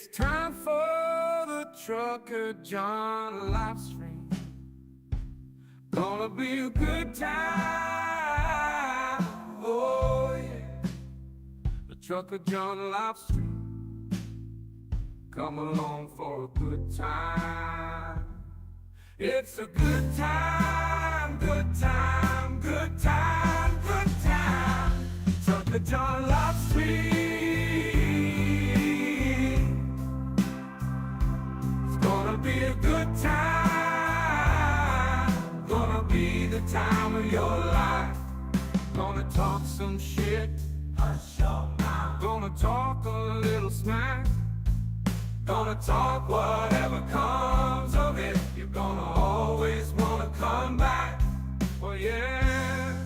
It's time for the Trucker John live stream. Gonna be a good time. Oh yeah. The Trucker John live stream. Come along for a good time. It's a good time, good time, good time, good time. Trucker John live stream. Gonna be a good time. Gonna be the time of your life. Gonna talk some shit. Hush your mouth. Gonna talk a little smack. Gonna talk whatever comes of it. You're gonna always wanna come back. Well, yeah,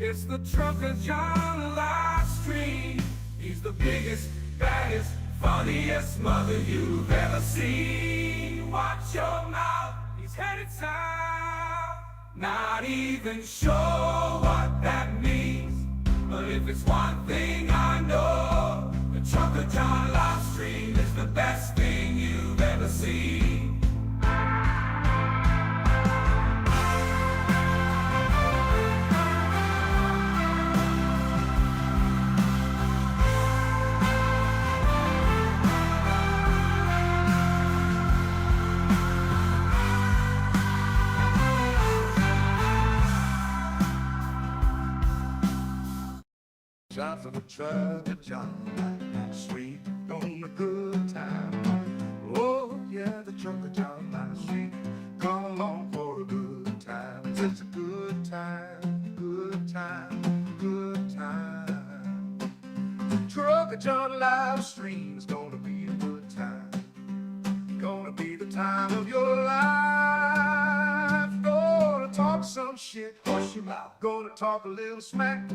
it's the Trucker John live stream. He's the biggest, baddest, funniest mother you've ever seen. Watch your mouth, he's headed south. Not even sure what that means, but if it's one thing I know, the Trucker John live stream is the best thing you've ever seen. Shots of a Trucker John, sweet on a good time. Oh yeah, the Trucker John live stream. Come along for a good time. It's a good time, good time, good time. The Trucker John live stream is gonna be a good time. Gonna be the time of your life. Gonna talk some shit, hush your mouth. Gonna talk a little smack.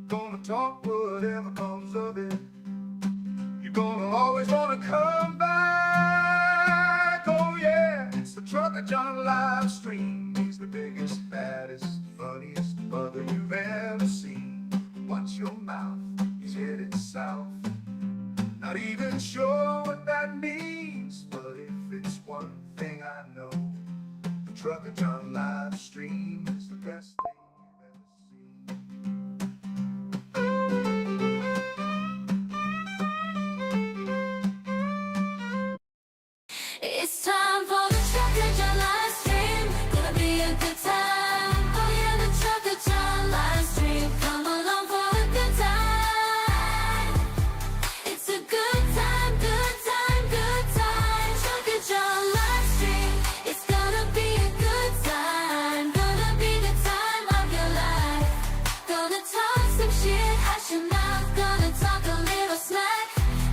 Gonna talk whatever comes of it. You're gonna always wanna come back. Oh yeah, it's the Trucker John live stream. He's the biggest, baddest, funniest mother you've ever seen. Watch your mouth, he's headed south. Not even sure what that means, but if it's one thing I know, the Trucker John live stream is the best thing you've ever seen. It's time for the Trucker John live stream. Gonna be a good time. Oh yeah, the Trucker John live stream. Come along for a good time. It's a good time, good time, good time. Trucker John live stream. It's gonna be a good time. Gonna be the time of your life. Gonna talk some shit, hush your mouth. Gonna talk a little smack.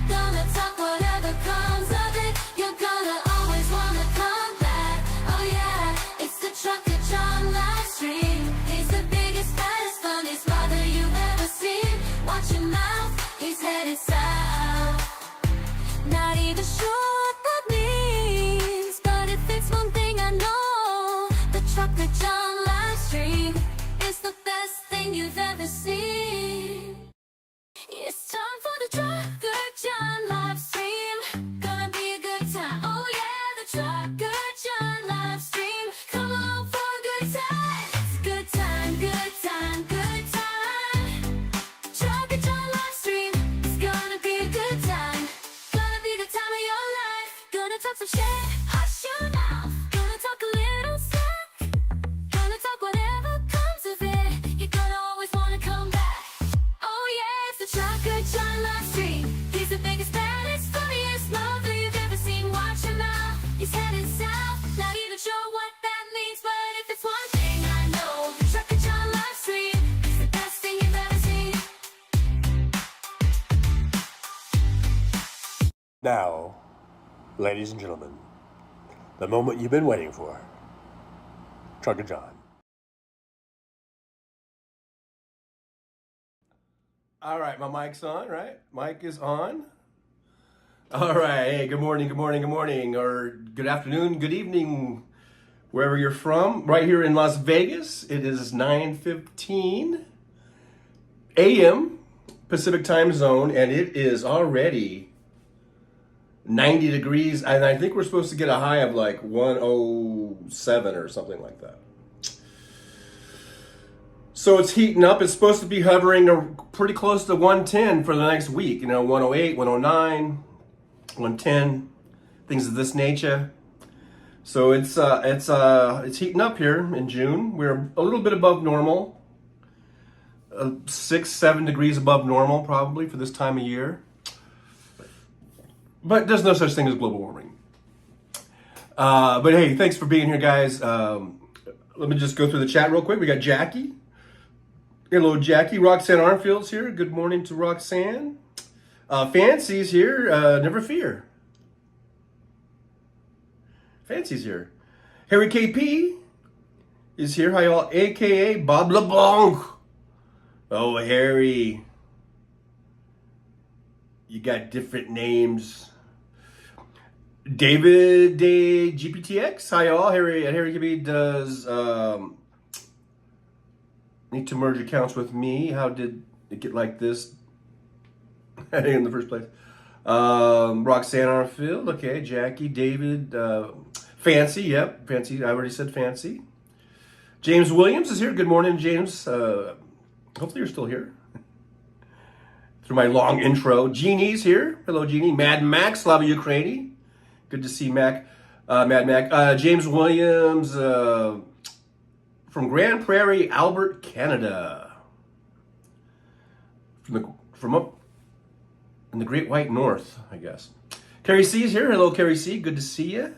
Gonna talk whatever comes of it. You're gonna always wanna come back. Oh yeah, it's the Trucker John live stream. He's the biggest, baddest, funniest mother you've ever seen. Watch your mouth, he's headed south. Not even sure what that means, but if it's one thing I know, the Trucker John live stream is the best thing you've ever seen. It's time for the Trucker John live stream. Gonna be a good time. Oh yeah, the Trucker John live stream. Come along for a good time. It's a good time, good time, good time. Trucker John live stream. It's gonna be a good time. Gonna be the time of your life. Gonna talk some shit, hush your mouth. Gonna talk a little smack. Gonna talk whatever comes of it. You're gonna always wanna come back. Oh yeah, it's the Trucker John live stream. He's the biggest, baddest, funniest mother you've ever seen. Watch him out, he's headed south. Not even sure what that means, but if it's one thing I know, the Trucker John live stream is the best thing you've ever seen. Now, ladies and gentlemen, the moment you've been waiting for. Trucker John. All right, my mic's on, right? Mic is on. All right, hey, good morning, good morning, good morning, or good afternoon, good evening, wherever you're from. Right here in Las Vegas, it is 9:15 a.m. Pacific time zone, and it is already 90 degrees, and I think we're supposed to get a high of like 107 or something like that. So it's heating up. It's supposed to be hovering pretty close to 110 for the next week. 108, 109, 110, things of this nature. So it's heating up here in June. We're a little bit above normal, 6-7 degrees above normal probably for this time of year. But there's no such thing as global warming. But hey, thanks for being here, guys. Let me just go through the chat real quick. We got Jackie. Hello, Jackie. Roxanne Armfield's here. Good morning to Roxanne. Fancy's here. Never fear. Fancy's here. Harry KP is here. Hi, all. AKA Bob LeBlanc. Oh, Harry. You got different names. David Day GPTX. Hi, all. Harry KP does need to merge accounts with me. How did it get like this in the first place? Roxanne Arfield. Okay. Jackie, David, Fancy. Yep. Fancy. I already said Fancy. James Williams is here. Good morning, James. Hopefully you're still here. Through my long intro. Jeannie's here. Hello, Jeannie. Mad Max, Slava Ukraini. Good to see Mad Mac. James Williams from Grand Prairie, Albert, Canada. From up in the Great White North, I guess. Carrie C is here. Hello, Carrie C. Good to see you.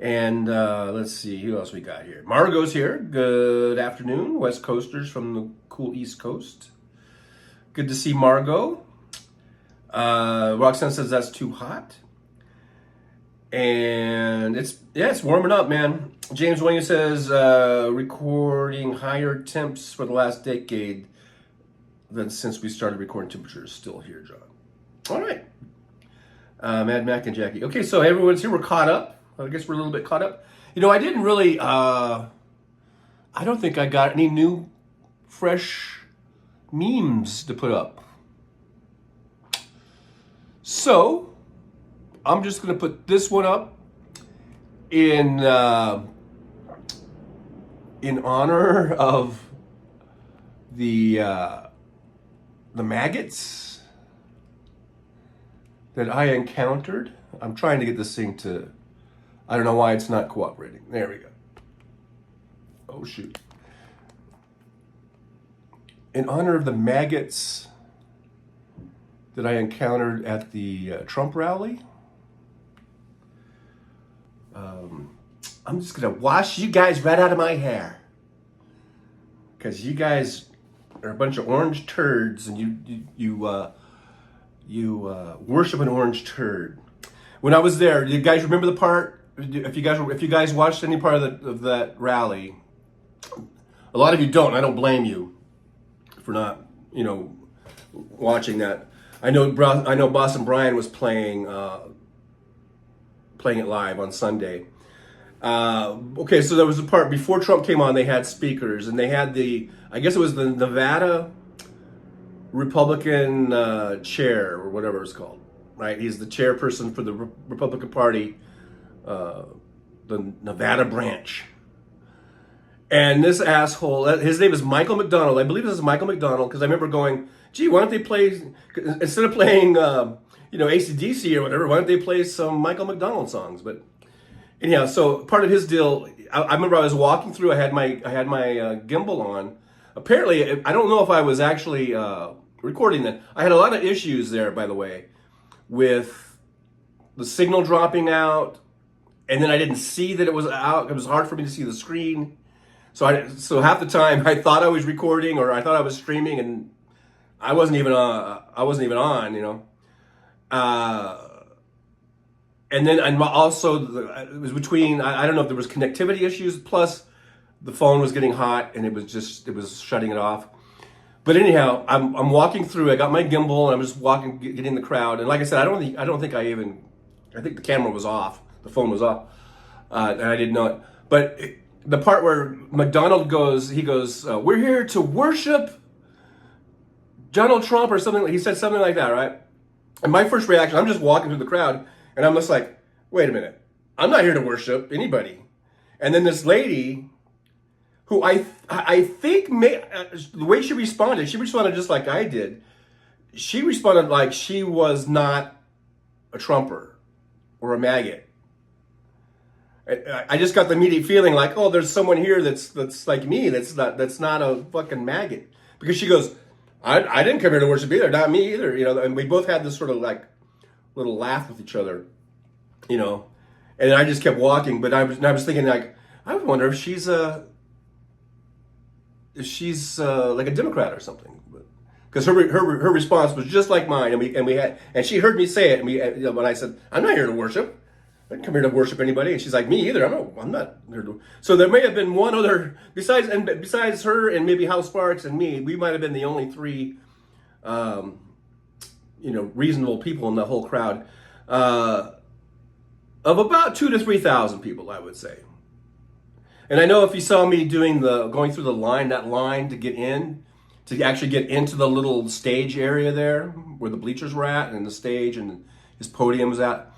And let's see, who else we got here? Margot's here. Good afternoon. West Coasters from the cool East Coast. Good to see Margot. Roxanne says that's too hot. And it's warming up, man. James Williams says recording higher temps for the last decade than since we started recording temperatures. Still here, John. All right. Mad Mac and Jackie. Okay, so everyone's here. We're caught up. I guess we're a little bit caught up. I didn't really, I don't think I got any new, fresh memes to put up. So, I'm just going to put this one up in honor of the maggots that I encountered. I'm trying to get this thing to, I don't know why it's not cooperating. There we go. Oh, shoot. In honor of the maggots that I encountered at the Trump rally, I'm just going to wash you guys right out of my hair. Because you guys are a bunch of orange turds, and you worship an orange turd. When I was there, do you guys remember the part? If you guys watched any part of that rally, a lot of you don't. I don't blame you for not, watching that. I know Boston Brian was playing it live on Sunday. Okay, so there was a part before Trump came on. They had speakers, and they had I guess it was the Nevada Republican chair or whatever it's called. Right, he's the chairperson for the Republican Party, the Nevada branch. And this asshole, his name is Michael McDonald. I believe this is Michael McDonald because I remember going, gee, why don't they play, instead of playing, AC/DC or whatever, why don't they play some Michael McDonald songs? But anyhow, so part of his deal, I remember I was walking through, I had my gimbal on. Apparently, I don't know if I was actually recording that. I had a lot of issues there, by the way, with the signal dropping out, and then I didn't see that it was out. It was hard for me to see the screen. So half the time I thought I was recording or I thought I was streaming, and I wasn't even on, and then also it was between, I don't know if there was connectivity issues, plus the phone was getting hot and it was shutting it off. But anyhow, I'm walking through. I got my gimbal and I'm just walking, getting the crowd. And like I said, I think the camera was off, the phone was off, and I didn't know it. But the part where McDonald goes, we're here to worship Donald Trump or something. He said something like that, right? And my first reaction, I'm just walking through the crowd, And I'm just like, wait a minute. I'm not here to worship anybody. And then this lady, who I think the way she responded just like I did. She responded like she was not a Trumper or a maggot. I just got the immediate feeling like, oh, there's someone here that's like me, that's not a fucking maggot. Because she goes, I didn't come here to worship either, not me either, you know. And we both had this sort of like little laugh with each other, you know. And I just kept walking, but I was thinking like, I wonder if she's like a Democrat or something. Because her response was just like mine, and she heard me say it, and when I said, I'm not here to worship. I didn't come here to worship anybody. And she's like, me either. I'm not here to. So there may have been one other besides her and maybe Hal Sparks and me. We might have been the only three, reasonable people in the whole crowd, of about 2,000 to 3,000 people, I would say. And I know if you saw me going through that line to get in, to actually get into the little stage area there where the bleachers were at and the stage and his podium was at,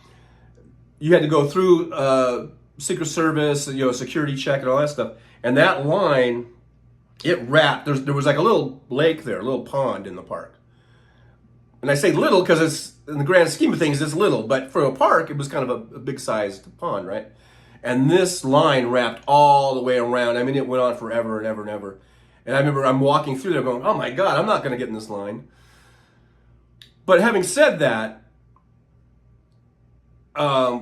you had to go through Secret Service, security check and all that stuff. And that line, it wrapped. There was like a little lake there, a little pond in the park. And I say little because it's, in the grand scheme of things, it's little. But for a park, it was kind of a big-sized pond, right? And this line wrapped all the way around. I mean, it went on forever and ever and ever. And I remember I'm walking through there going, oh my God, I'm not going to get in this line. But having said that, I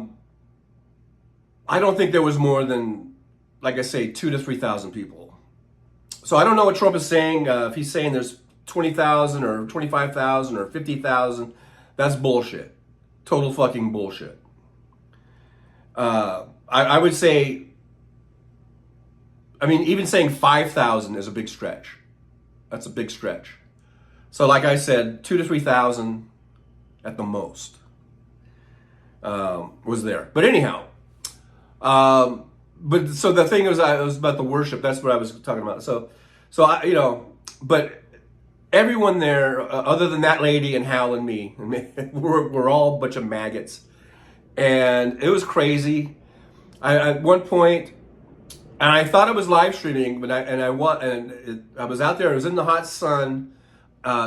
don't think there was more than, like I say, 2,000 to 3,000 people. So I don't know what Trump is saying. If he's saying there's 20,000 or 25,000 or 50,000, that's bullshit. Total fucking bullshit. I would say, I mean, even saying 5,000 is a big stretch. That's a big stretch. So like I said, 2,000 to 3,000 at the most was there. But anyhow, but so the thing was, it was about the worship. That's what I was talking about. So I, but everyone there, other than that lady and Hal and me, we're all a bunch of maggots. And it was crazy. At one point, and I thought it was live streaming, but I was out there. I was in the hot sun.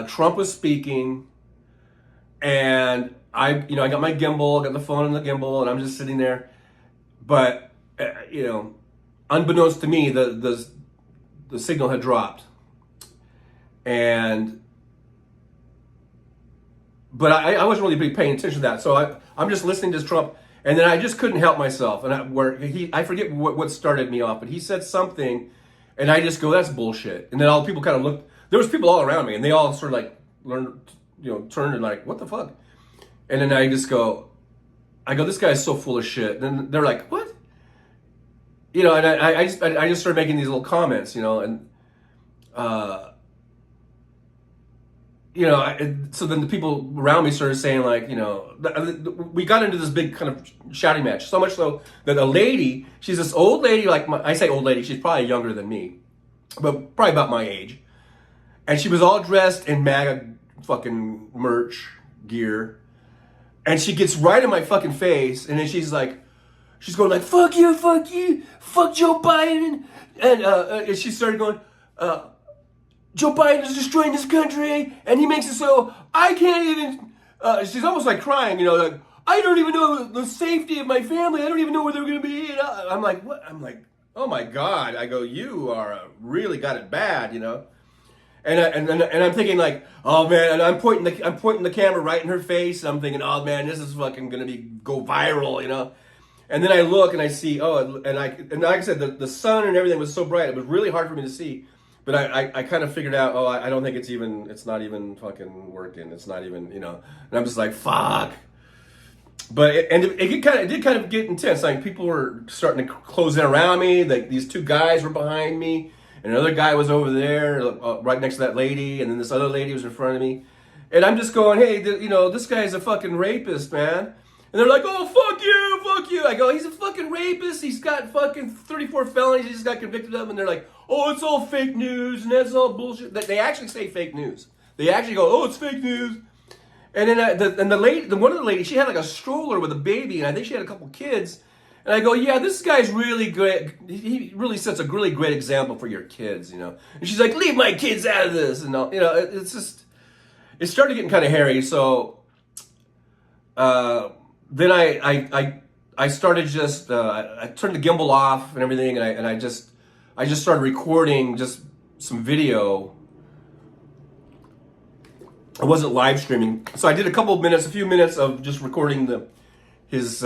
Trump was speaking, and I got my gimbal, got the phone on the gimbal, and I'm just sitting there. But unbeknownst to me, the signal had dropped, but I wasn't really paying attention to that. So I'm just listening to Trump. And then I just couldn't help myself. And I forget what started me off, but he said something, and I just go, that's bullshit. And then all the people kind of looked. There was people all around me, and they all sort of like turned and like, what the fuck? And then I go, this guy is so full of shit. And then they're like, what? And I just started making these little comments, and so then the people around me started saying like, we got into this big kind of shouting match. So much so that a lady, she's this old lady, I say old lady, she's probably younger than me, but probably about my age. And she was all dressed in MAGA fucking merch gear. And she gets right in my fucking face. And then she's going like, fuck you, fuck Joe Biden. And she started going, Joe Biden is destroying this country, and he makes it so I can't even. She's almost like crying, like I don't even know the safety of my family. I don't even know where they're going to be. I'm like, what? I'm like, oh my God! I go, you are really got it bad, And I'm thinking like, oh man, and I'm pointing the camera right in her face. And I'm thinking, oh man, this is fucking going to go viral, And then I look and I see, and like I said, the sun and everything was so bright, it was really hard for me to see. But I kind of figured out, I don't think it's not even fucking working. It's not even, and I'm just like, fuck. But it did kind of get intense. Like people were starting to close in around me. Like these two guys were behind me, and another guy was over there, right next to that lady, and then this other lady was in front of me. And I'm just going, hey, this guy's a fucking rapist, man. And they're like, oh, fuck you. I go, he's a fucking rapist. He's got fucking 34 felonies he just got convicted of. And they're like, oh, it's all fake news and that's all bullshit. They actually say fake news. They actually go, oh, it's fake news. And then the lady, one of the ladies, she had like a stroller with a baby, and I think she had a couple kids. And I go, yeah, this guy's really great. He really sets a really great example for your kids, you know. And she's like, leave my kids out of this, and all, you know, it's just, it started getting kind of hairy. So then I started just I turned the gimbal off and everything, and I just started recording just some video. I wasn't live streaming, so I did a few minutes of just recording his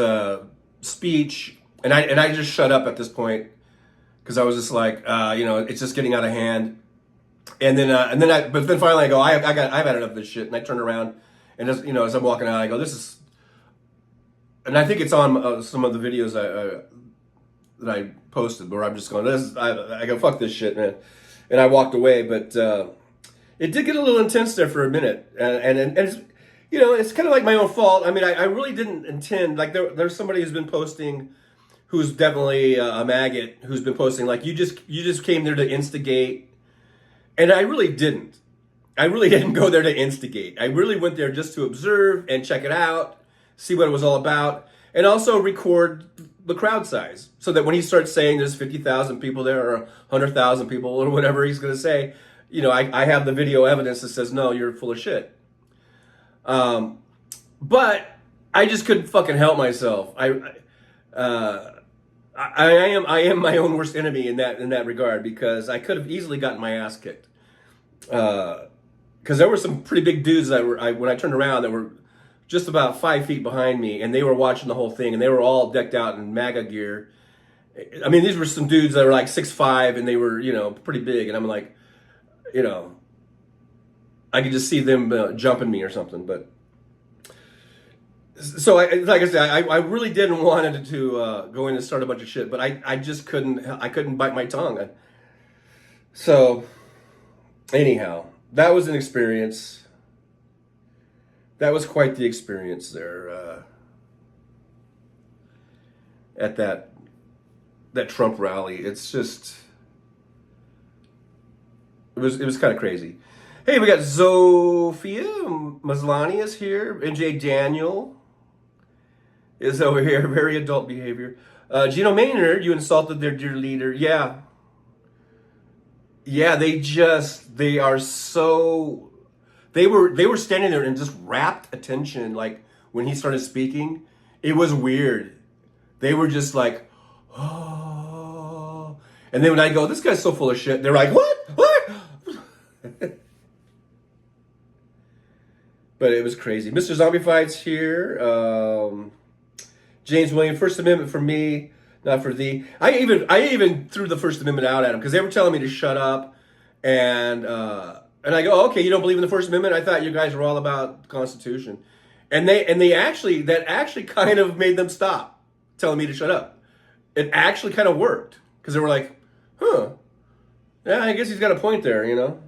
speech, and I just shut up at this point because I was just like, you know, it's just getting out of hand. But then finally I go, I've had enough of this shit, and I turn around, and as I'm walking out, I go, this is, and I think it's on some of the videos that I posted where I'm just going, I go, fuck this shit, man, and I walked away, but it did get a little intense there for a minute, and it's, you know, it's kind of like my own fault. I mean, I really didn't intend, like there's somebody who's been posting, who's definitely a maggot, who's been posting like, you just came there to instigate, and I really didn't. I really didn't go there to instigate. I really went there just to observe and check it out, see what it was all about, and also record the crowd size, so that when he starts saying there's 50,000 people there or 100,000 people or whatever he's going to say, you know, I have the video evidence that says, no, you're full of shit. But I just couldn't fucking help myself. I am my own worst enemy in that regard, because I could have easily gotten my ass kicked. Because there were some pretty big dudes that when I turned around, that were just about 5 feet behind me, and they were watching the whole thing, and they were all decked out in MAGA gear. I mean, these were some dudes that were like 6'5", and they were, you know, pretty big, and I'm like, you know, I could just see them jumping me or something. But so like I said, I really didn't want to go in and start a bunch of shit, but I just couldn't bite my tongue. So anyhow, that was an experience. That was quite the experience there at that Trump rally. It's just, it was kind of crazy. Hey, we got Zofia Maslani is here. NJ Daniel is over here. Very adult behavior. Gino Maynard, you insulted their dear leader. Yeah. Yeah, they are so, they were standing there in just rapt attention. Like when he started speaking, it was weird. They were just like, oh. And then when I go, this guy's so full of shit, they're like, what? But it was crazy. Mr. Zombiefied's here. James William, First Amendment for me, not for thee. I even threw the First Amendment out at him because they were telling me to shut up, and I go, oh, okay, you don't believe in the First Amendment? I thought you guys were all about the Constitution, and they actually kind of made them stop telling me to shut up. It actually kind of worked because they were like, huh, yeah, I guess he's got a point there, you know.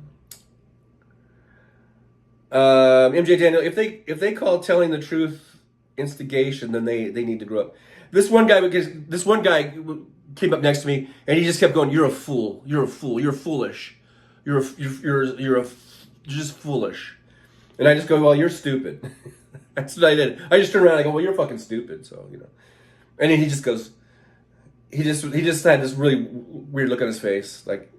MJ Daniel, if they call telling the truth instigation, then they need to grow up. This one guy came up next to me, and he just kept going, "You're a fool. You're a fool. You're foolish. You're just foolish." And I just go, "Well, you're stupid." That's what I did. I just turned around and I go, "Well, you're fucking stupid." So, you know. And then he just goes, he just had this really weird look on his face, like,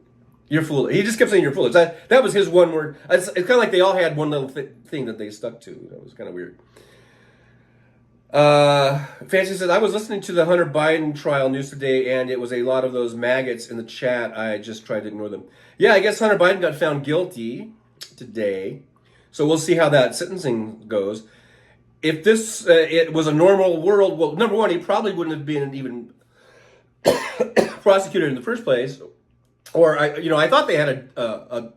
you're foolish. He just kept saying you're foolish. That was his one word. It's kind of like they all had one little thing that they stuck to. That was kind of weird. Fancy says, I was listening to the Hunter Biden trial news today, and it was a lot of those maggots in the chat. I just tried to ignore them. Yeah, I guess Hunter Biden got found guilty today. So we'll see how that sentencing goes. If this it was a normal world, well, number one, he probably wouldn't have been even prosecuted in the first place. Or I thought they had a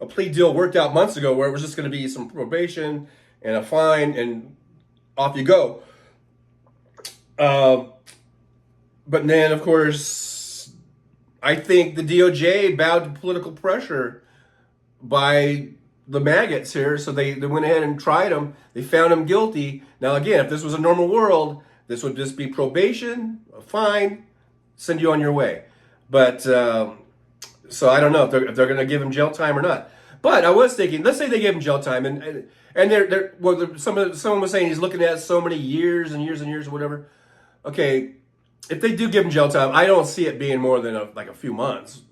plea deal worked out months ago where it was just going to be some probation and a fine and off you go. But then, of course, I think the DOJ bowed to political pressure by the maggots here, so they went ahead and tried him. They found him guilty. Now, again, if this was a normal world, this would just be probation, a fine, send you on your way. But so I don't know if they're going to give him jail time or not. But I was thinking, let's say they gave him jail time, and they're well, someone was saying he's looking at so many years and years and years or whatever. Okay, if they do give him jail time, I don't see it being more than a few months.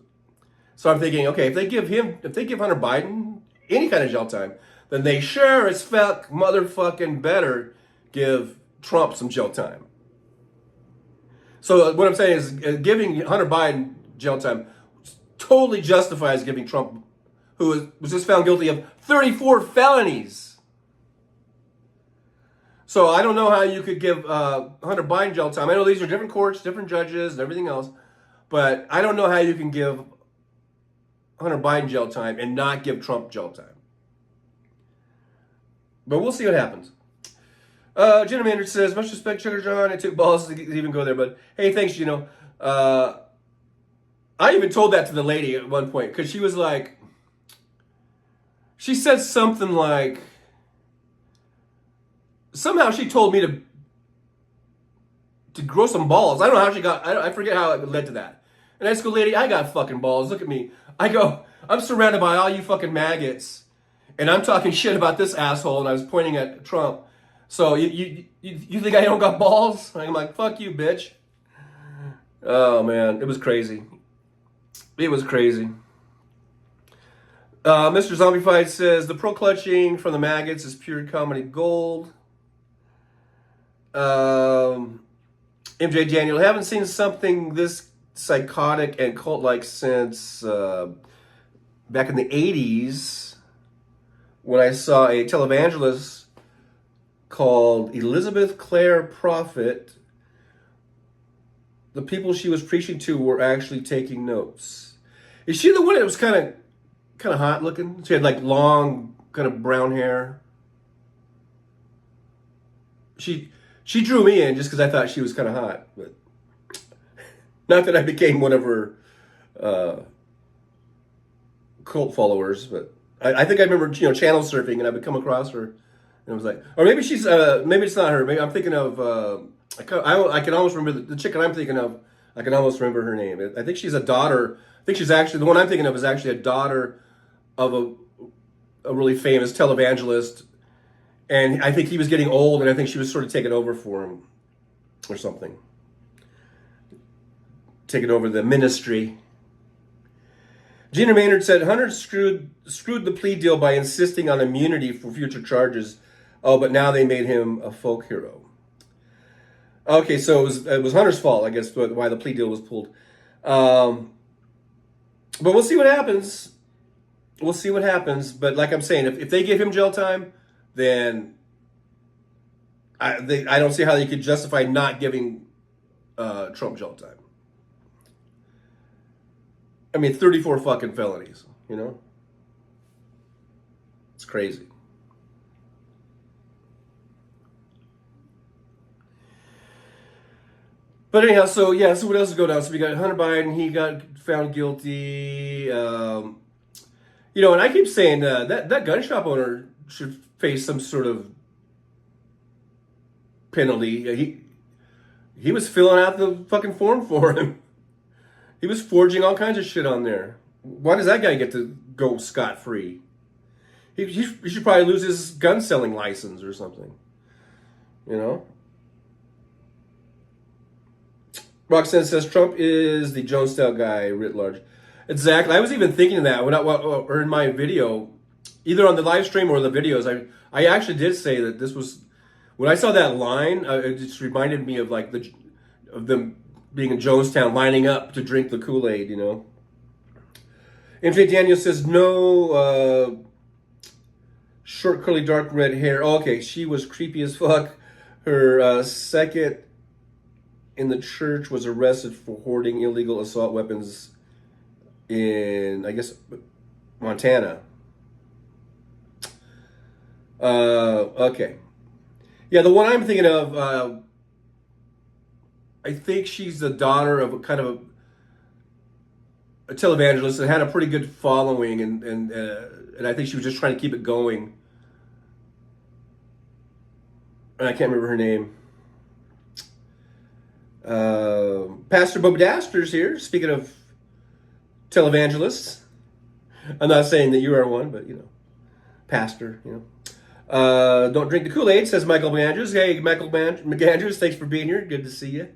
So I'm thinking, okay, if they give Hunter Biden any kind of jail time, then they sure as fuck motherfucking better give Trump some jail time. So what I'm saying is giving Hunter Biden jail time totally justifies giving Trump, who was just found guilty of 34 felonies. So I don't know how you could give Hunter Biden jail time. I know these are different courts, different judges, and everything else, but I don't know how you can give Hunter Biden jail time and not give Trump jail time. But we'll see what happens. Jenna Maynard says, much respect, Sugar John. It took balls to even go there, but hey, thanks, Gino. I even told that to the lady at one point, because she was like, she said something like, somehow she told me to grow some balls. I don't know how she got, I forget how it led to that. And I just go, lady, I got fucking balls. Look at me. I go, I'm surrounded by all you fucking maggots, and I'm talking shit about this asshole, and I was pointing at Trump. So you think I don't got balls? I'm like, fuck you, bitch. Oh, man. It was crazy. It was crazy. Mr. Zombified says, the pro-clutching from the maggots is pure comedy gold. MJ Daniel, haven't seen something this psychotic and cult-like since back in the 80s when I saw a televangelist called Elizabeth Clare Prophet. The people she was preaching to were actually taking notes. Is she the one that was kind of hot looking? She had like long, kind of brown hair. She drew me in just because I thought she was kind of hot, but not that I became one of her cult followers. But I think I remember channel surfing, and I would come across her, and I was like, or maybe she's maybe it's not her. Maybe I'm thinking of I can almost remember the chick I'm thinking of. I can almost remember her name. I think she's a daughter. I think she's actually the one I'm thinking of is actually a daughter of a really famous televangelist. And I think he was getting old, and I think she was sort of taking over for him or something. Taking over the ministry. Gina Maynard said, Hunter screwed the plea deal by insisting on immunity for future charges. Oh, but now they made him a folk hero. Okay, so it was Hunter's fault, I guess, why the plea deal was pulled. But we'll see what happens. We'll see what happens. But like I'm saying, if they give him jail time, then I don't see how you could justify not giving Trump jail time. I mean, 34 fucking felonies, It's crazy. But anyhow, so what else is going on? So we got Hunter Biden, he got found guilty. And I keep saying that gun shop owner should face some sort of penalty. He was filling out the fucking form for him. He was forging all kinds of shit on there. Why does that guy get to go scot-free? He should probably lose his gun selling license or something. Roxanne says Trump is the Jonestown guy writ large. Exactly. I was even thinking that or in my video, either on the live stream or the videos. I actually did say that this was, when I saw that line, it just reminded me of like of them being in Jonestown lining up to drink the Kool-Aid. MJ Daniel says no. Short, curly, dark red hair. Oh, okay, she was creepy as fuck. Her second in the church was arrested for hoarding illegal assault weapons in, I guess, Montana. Okay. Yeah, the one I'm thinking of, I think she's the daughter of a televangelist that had a pretty good following, and I think she was just trying to keep it going. And I can't remember her name. Pastor Bob Daster's here, speaking of televangelists. I'm not saying that you are one, but pastor, don't drink the Kool-Aid, says Michael McAndrews. Hey, Michael McAndrews, thanks for being here. Good to see you.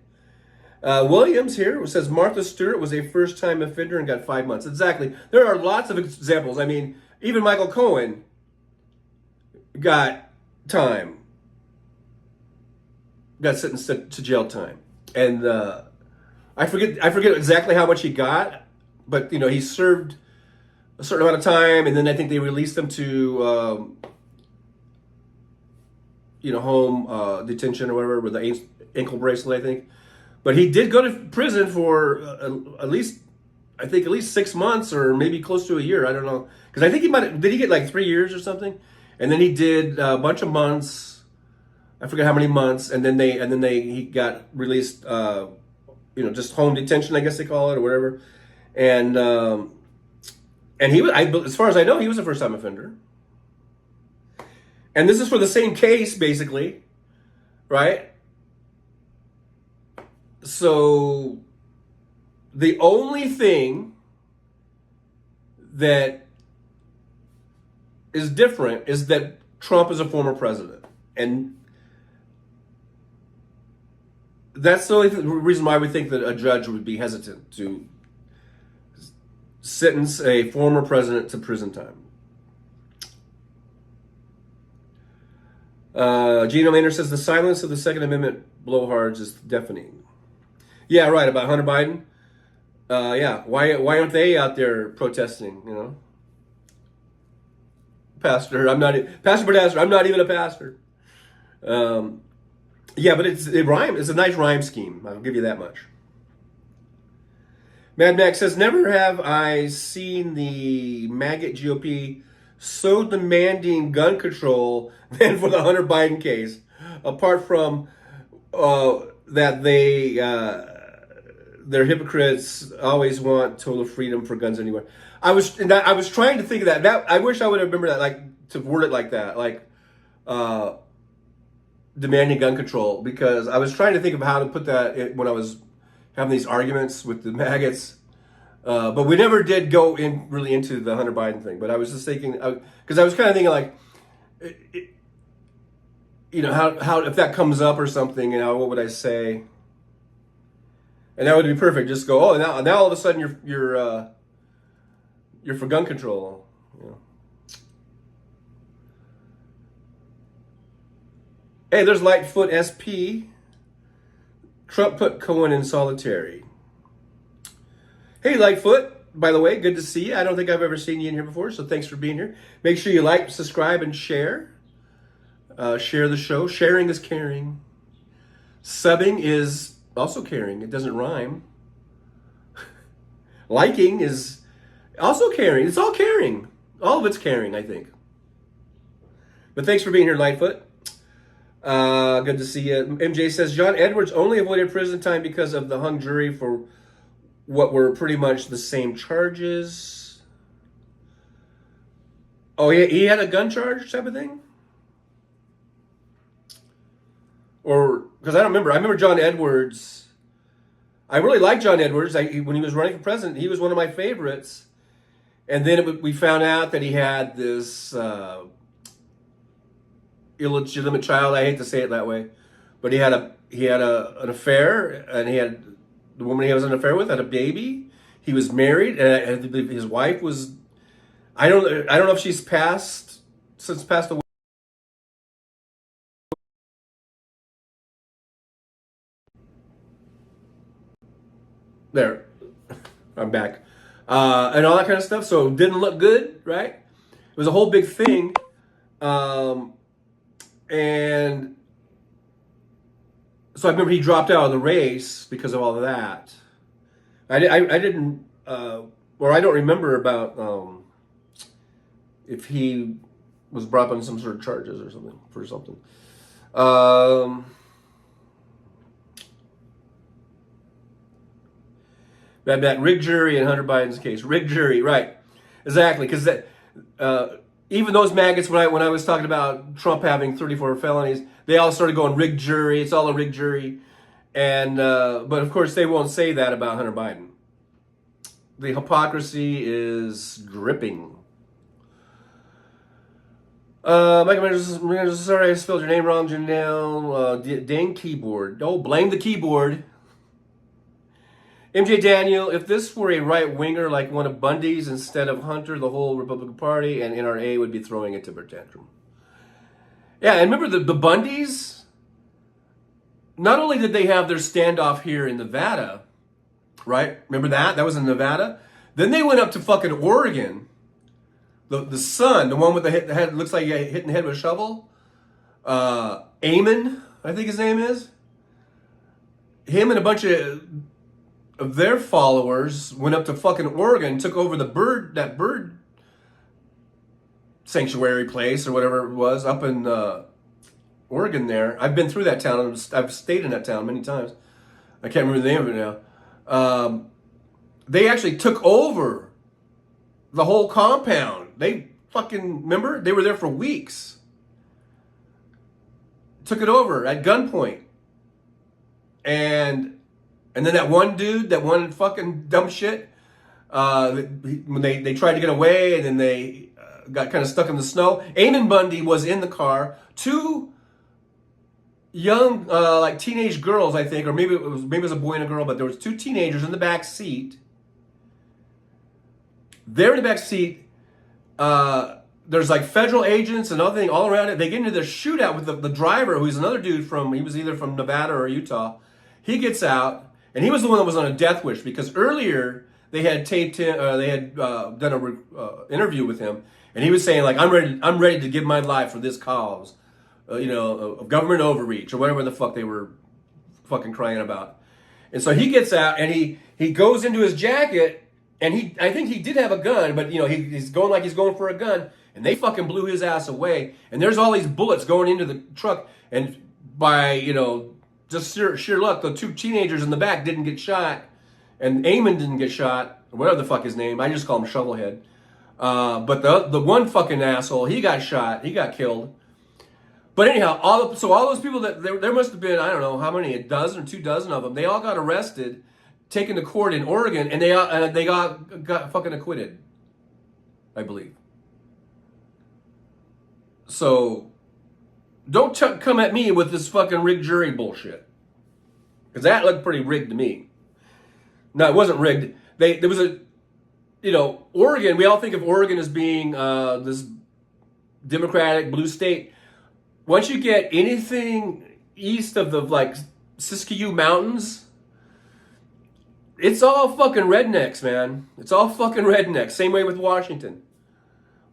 Williams here says Martha Stewart was a first-time offender and got 5 months. Exactly. There are lots of examples. I mean, even Michael Cohen got time, got sentenced to jail time, and I forget exactly how much he got, but he served a certain amount of time, and then I think they released him to home detention or whatever with the ankle bracelet, I think. But he did go to prison for at least 6 months or maybe close to a year. I don't know, because I think did he get like 3 years or something, and then he did a bunch of months. I forget how many months, and then he got released. Just home detention, I guess they call it, or whatever. And he was, as far as I know, he was a first time offender. And this is for the same case, basically, right? So the only thing that is different is that Trump is a former president. And that's the only reason why we think that a judge would be hesitant to sentence a former president to prison time. Gino Maynard says the silence of the Second Amendment blowhards is deafening. Yeah, right, about Hunter Biden. Yeah, why aren't they out there protesting? Pastor Badasser, I'm not even a pastor. Yeah, but it rhymes. It's a nice rhyme scheme. I'll give you that much. Mad Max says, never have I seen the maggot GOP so demanding gun control than for the Hunter Biden case. Apart from that they're hypocrites, always want total freedom for guns anywhere. I was trying to think of that. I wish I would have remembered that, like, to word it like that, like demanding gun control, because I was trying to think of how to put that when I was having these arguments with the maggots. But we never did go really into the Hunter Biden thing. But I was just thinking, because I was kind of thinking like, how if that comes up or something, what would I say? And that would be perfect. Just go, oh, now all of a sudden you're for gun control. Hey, there's Lightfoot SP. Trump put Cohen in solitary. Hey, Lightfoot, by the way, good to see you. I don't think I've ever seen you in here before, so thanks for being here. Make sure you like, subscribe, and share. Share the show. Sharing is caring. Subbing is also caring. It doesn't rhyme. Liking is also caring. It's all caring. All of it's caring, I think. But thanks for being here, Lightfoot. Good to see you. MJ says, John Edwards only avoided prison time because of the hung jury for what were pretty much the same charges. Oh, he had a gun charge type of thing? Or, because I don't remember. I remember John Edwards. I really liked John Edwards. When he was running for president, he was one of my favorites. And then we found out that he had this illegitimate child. I hate to say it that way, but he had an affair, and the woman he was in an affair with had a baby. He was married, and his wife was. I don't know if she's passed away. There, I'm back, and all that kind of stuff. So it didn't look good, right? It was a whole big thing. And so I remember he dropped out of the race because of all of that. I didn't, or I don't remember about if he was brought up on some sort of charges or something for something. That rig jury in Hunter Biden's case, rig jury, right? Exactly, because that. Even those maggots, when I was talking about Trump having 34 felonies, they all started going rigged jury. It's all a rigged jury, and but of course they won't say that about Hunter Biden. the hypocrisy is dripping. Michael, sorry I spelled your name wrong, Janelle. Dang keyboard. Oh, blame the keyboard. MJ Daniel, if this were a right winger like one of Bundy's instead of Hunter, the whole Republican Party and NRA would be throwing a temper tantrum. Yeah, and remember the Bundys? Not only did they have their standoff here in Nevada, right? Remember that? That was in Nevada. Then they went up to fucking Oregon. The son, the one with the head, looks like he hit in the head with a shovel. Eamon, I think his name is. Him and a bunch of their followers went up to fucking Oregon, took over that bird sanctuary place or whatever it was up in Oregon there. I've been through that town. I've stayed in that town many times. I can't remember the name of it now. They actually took over the whole compound. They fucking, remember? They were there for weeks. Took it over at gunpoint. And then that one dude, that one fucking dumb shit, when they tried to get away and then they got kind of stuck in the snow. Eamon Bundy was in the car. Two young, like teenage girls, I think, or maybe it was a boy and a girl, but there was two teenagers in the back seat. They're in the back seat. There's like federal agents and other thing all around it. They get into this shootout with the driver, who's another dude he was either from Nevada or Utah. He gets out, and he was the one that was on a death wish because earlier they had taped him. They had done an interview with him, and he was saying like, I'm ready to give my life for this cause, of government overreach or whatever the fuck they were fucking crying about. And so he gets out and he goes into his jacket. And I think he did have a gun, but he's going like he's going for a gun, and they fucking blew his ass away. And there's all these bullets going into the truck, and by just sheer luck, the two teenagers in the back didn't get shot, and Eamon didn't get shot, or whatever the fuck his name. I just call him Shovelhead. But the one fucking asshole, he got shot, he got killed. But anyhow, all those people there must have been, I don't know how many, a dozen or 2 dozen of them. They all got arrested, taken to court in Oregon, and they got fucking acquitted, I believe. So don't come at me with this fucking rigged jury bullshit, because that looked pretty rigged to me. No, it wasn't rigged. There was Oregon. We all think of Oregon as being this democratic blue state. Once you get anything east of the Siskiyou Mountains, it's all fucking rednecks, man. It's all fucking rednecks. Same way with Washington.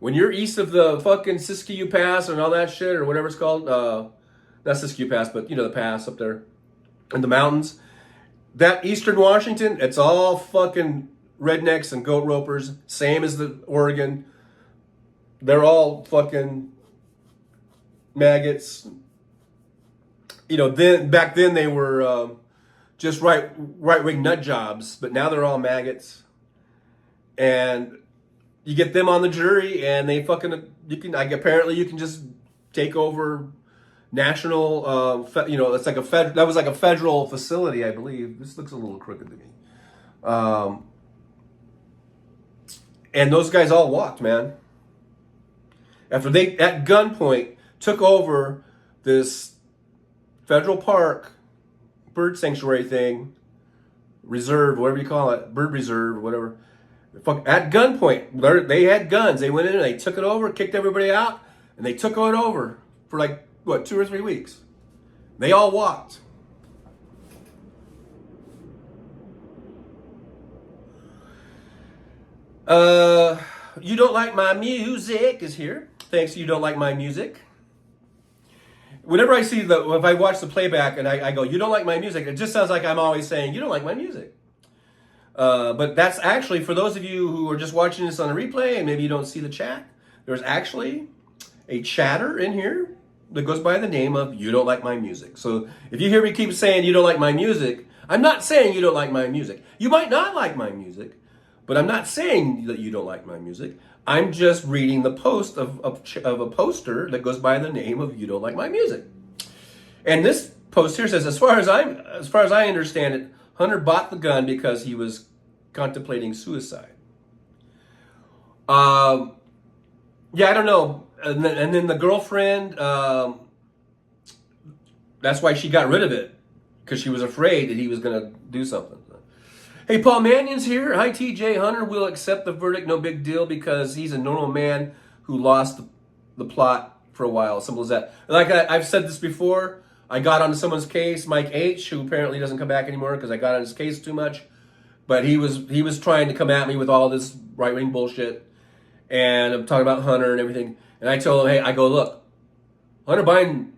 When you're east of the fucking Siskiyou Pass and all that shit, or whatever it's called, not Siskiyou Pass, but the pass up there in the mountains, that eastern Washington, it's all fucking rednecks and goat ropers. Same as the Oregon. They're all fucking maggots. Back then they were just right-wing nut jobs, but now they're all maggots. And you get them on the jury, and they fucking apparently you can just take over national. It's like that was like a federal facility, I believe. This looks a little crooked to me. And those guys all walked, man. After they at gunpoint took over this federal park, bird sanctuary thing, reserve, whatever you call it, bird reserve, whatever. At gunpoint, they had guns. They went in and they took it over, kicked everybody out, and they took it over for 2 or 3 weeks. They all walked. You Don't Like My Music is here. Thanks, You Don't Like My Music. Whenever I see if I watch the playback and I go, you don't like my music, it just sounds like I'm always saying, you don't like my music. But that's actually, for those of you who are just watching this on a replay and maybe you don't see the chat, there's actually a chatter in here that goes by the name of You Don't Like My Music. So if you hear me keep saying you don't like my music, I'm not saying you don't like my music. You might not like my music, but I'm not saying that you don't like my music. I'm just reading the post of a poster that goes by the name of You Don't Like My Music. And this post here says, as far as I understand it, Hunter bought the gun because he was contemplating suicide. Yeah, I don't know. And then the girlfriend, that's why she got rid of it, because she was afraid that he was going to do something. Hey, Paul Mannion's here. Hi, TJ. Hunter will accept the verdict, no big deal, because he's a normal man who lost the plot for a while. Simple as that. Like I've said this before, I got onto someone's case, Mike H., who apparently doesn't come back anymore because I got on his case too much. But he was trying to come at me with all this right-wing bullshit. And I'm talking about Hunter and everything. And I told him, hey, I go, look, Hunter Biden,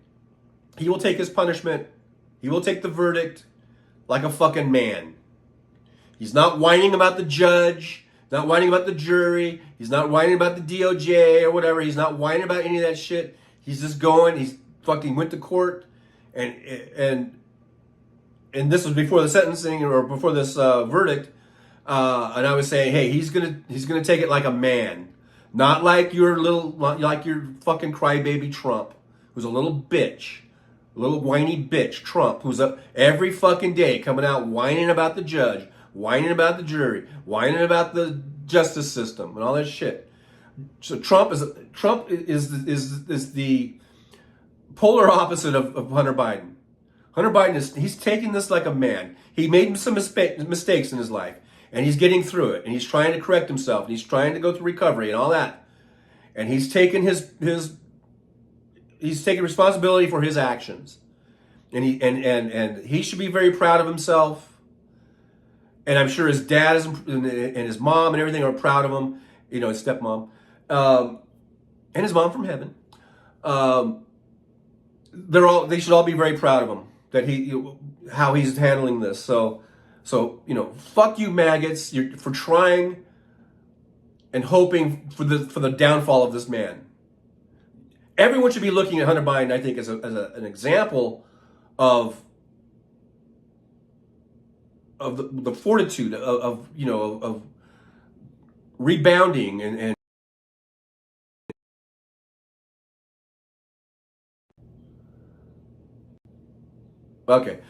he will take his punishment. He will take the verdict like a fucking man. He's not whining about the judge. He's not whining about the jury. He's not whining about the DOJ or whatever. He's not whining about any of that shit. He's just going. He's fucking went to court. And this was before the sentencing or before this verdict. And I was saying, hey, he's gonna take it like a man. Not like your fucking crybaby Trump, who's a little bitch. A little whiny bitch, Trump, who's up every fucking day coming out whining about the judge, whining about the jury, whining about the justice system and all that shit. So Trump is the polar opposite of Hunter Biden. Hunter Biden he's taking this like a man. He made some mistakes in his life, and he's getting through it, and he's trying to correct himself, and he's trying to go through recovery and all that. And he's taken he's taking responsibility for his actions. And he should be very proud of himself. And I'm sure his dad and his mom and everything are proud of him. You know, his stepmom. And his mom from heaven. They should all be very proud of him. That how he's handling this. So you know, fuck you maggots for trying and hoping for the downfall of this man. Everyone should be looking at Hunter Biden, I think, as an example of the fortitude of rebounding and okay.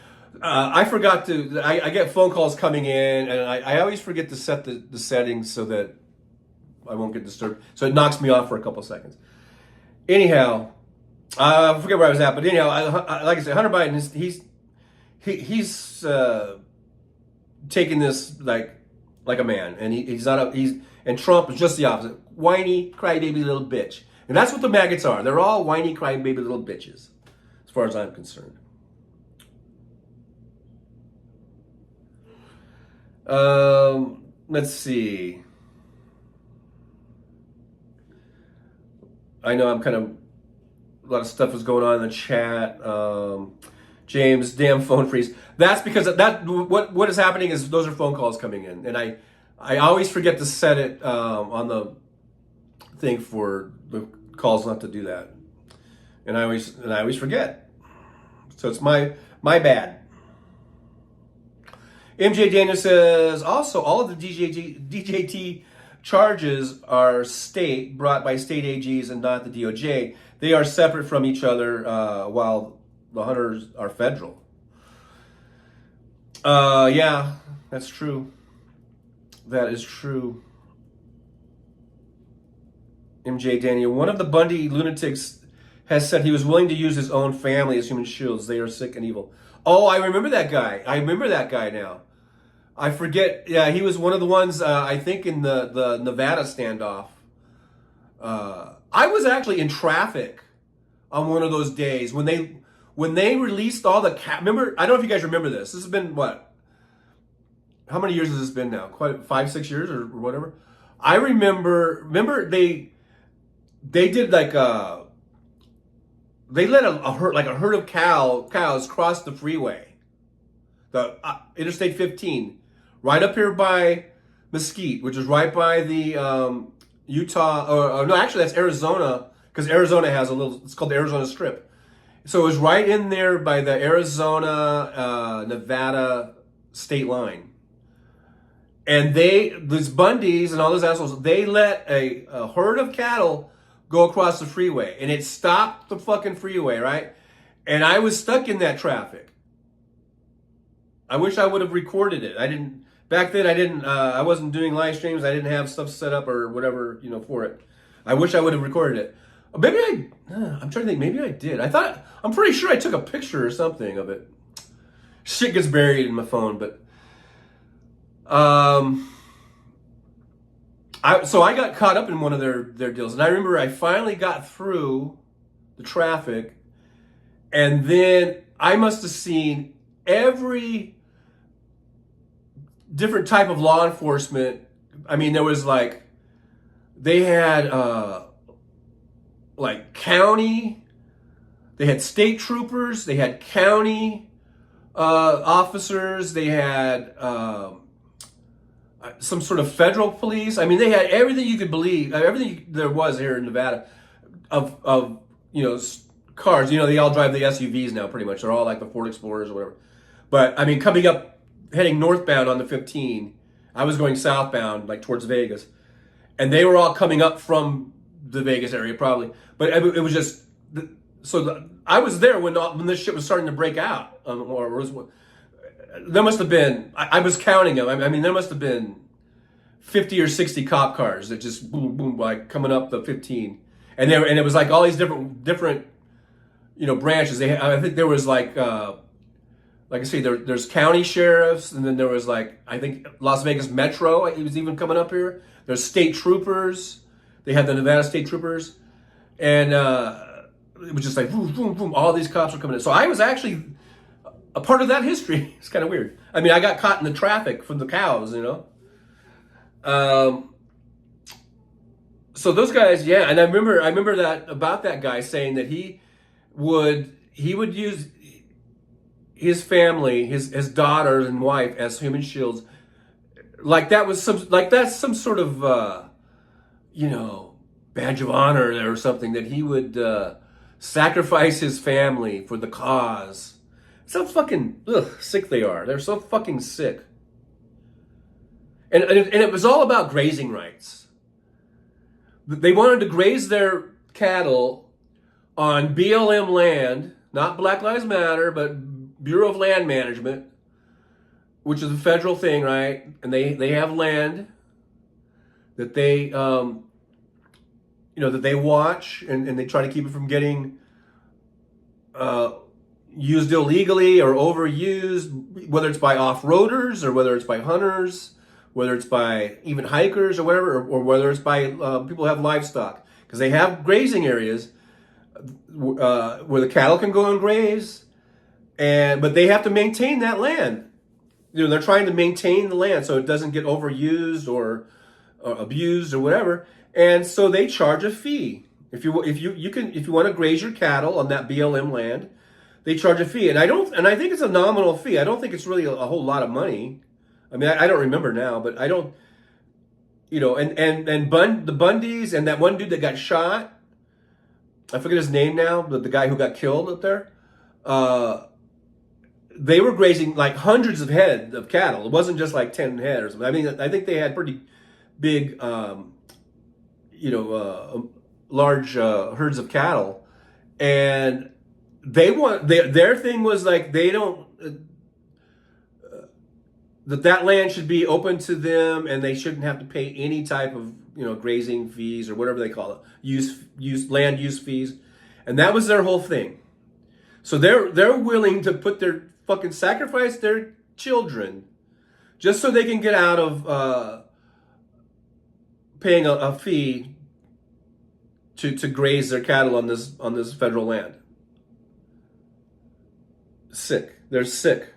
I forgot to. I get phone calls coming in, and I always forget to set the settings so that I won't get disturbed. So it knocks me off for a couple seconds. Anyhow, I forget where I was at, but anyhow, like I said, Hunter Biden he's taking this like a man, and and Trump is just the opposite, whiny crybaby little bitch, and that's what the maggots are. They're all whiny crybaby little bitches, as far as I'm concerned. Let's see. I know I'm kind of, a lot of stuff is going on in the chat. James, damn phone freeze. That's because what is happening is those are phone calls coming in, and I always forget to set it on the thing for the calls not to do that, and I always forget. So it's my bad. MJ Daniel says, also, all of the DJT charges are brought by state AGs and not the DOJ. They are separate from each other, while the Hunters are federal. Yeah, that's true. That is true. MJ Daniel, one of the Bundy lunatics has said he was willing to use his own family as human shields. They are sick and evil. Oh, I remember that guy. I remember that guy now. I forget. Yeah, he was one of the ones, I think, in the Nevada standoff. I was actually in traffic on one of those days when they released all the remember, I don't know if you guys remember this. This has been what? How many years has this been now? Quite 5-6 years or whatever. I remember they did like they let a herd of cows cross the freeway, the Interstate 15, right up here by Mesquite, which is right by the Utah, or no, actually that's Arizona, because Arizona has it's called the Arizona Strip. So it was right in there by the Arizona, Nevada state line. And these Bundys and all those assholes, they let a herd of cattle go across the freeway, and it stopped the fucking freeway, right? And I was stuck in that traffic. I wish I would have recorded it. I didn't, back then I wasn't doing live streams. I didn't have stuff set up or whatever, for it. I wish I would have recorded it. Maybe I'm trying to think, maybe I did. I'm pretty sure I took a picture or something of it. Shit gets buried in my phone, but so I got caught up in one of their deals, and I remember I finally got through the traffic, and then I must have seen every different type of law enforcement. I mean, there was they had county, they had state troopers, they had county officers, they had some sort of federal police. I mean, they had everything you could believe, everything there was here in Nevada of cars. They all drive the SUVs now, pretty much. They're all like the Ford Explorers or whatever. But I mean, coming up, heading northbound on the 15, I was going southbound, like towards Vegas, and they were all coming up from the Vegas area, probably. But it was just I was there when this shit was starting to break out, there must have been, I was counting them. I mean, there must have been 50 or 60 cop cars that just boom, boom, like coming up the 15. And it was like all these different branches. I think there was like I say, there's county sheriffs, and then there was I think Las Vegas Metro, he was even coming up here. There's state troopers. They had the Nevada state troopers. And it was just like, boom, boom, boom, all these cops were coming in. So I was actually a part of that history. It's kind of weird. I mean, I got caught in the traffic from the cows, So those guys, yeah, and I remember that about that guy saying that he would use his family, his daughter and wife as human shields. That's some sort of badge of honor or something, that he would sacrifice his family for the cause. So fucking sick they are. They're so fucking sick. And it was all about grazing rights. They wanted to graze their cattle on BLM land, not Black Lives Matter, but Bureau of Land Management, which is a federal thing, right? And they have land that they that they watch, and they try to keep it from getting used illegally or overused, whether it's by off-roaders or whether it's by hunters, whether it's by even hikers or whatever, or whether it's by people who have livestock, because they have grazing areas where the cattle can go and graze, but they have to maintain that land. They're trying to maintain the land so it doesn't get overused or abused or whatever, and so they charge a fee. If you want to graze your cattle on that BLM land, they charge a fee, and I think it's a nominal fee. I don't think it's really a whole lot of money. I mean, I don't remember now, but I don't, the Bundys and that one dude that got shot, I forget his name now, but the guy who got killed up there, they were grazing like hundreds of head of cattle. It wasn't just like 10 head or something. I mean, I think they had pretty big, large herds of cattle, and their thing was like, they don't, that land should be open to them, and they shouldn't have to pay any type of grazing fees or whatever they call it, land use fees, and that was their whole thing. So they're willing to sacrifice their children just so they can get out of paying a fee to graze their cattle on this federal land. Sick. They're sick.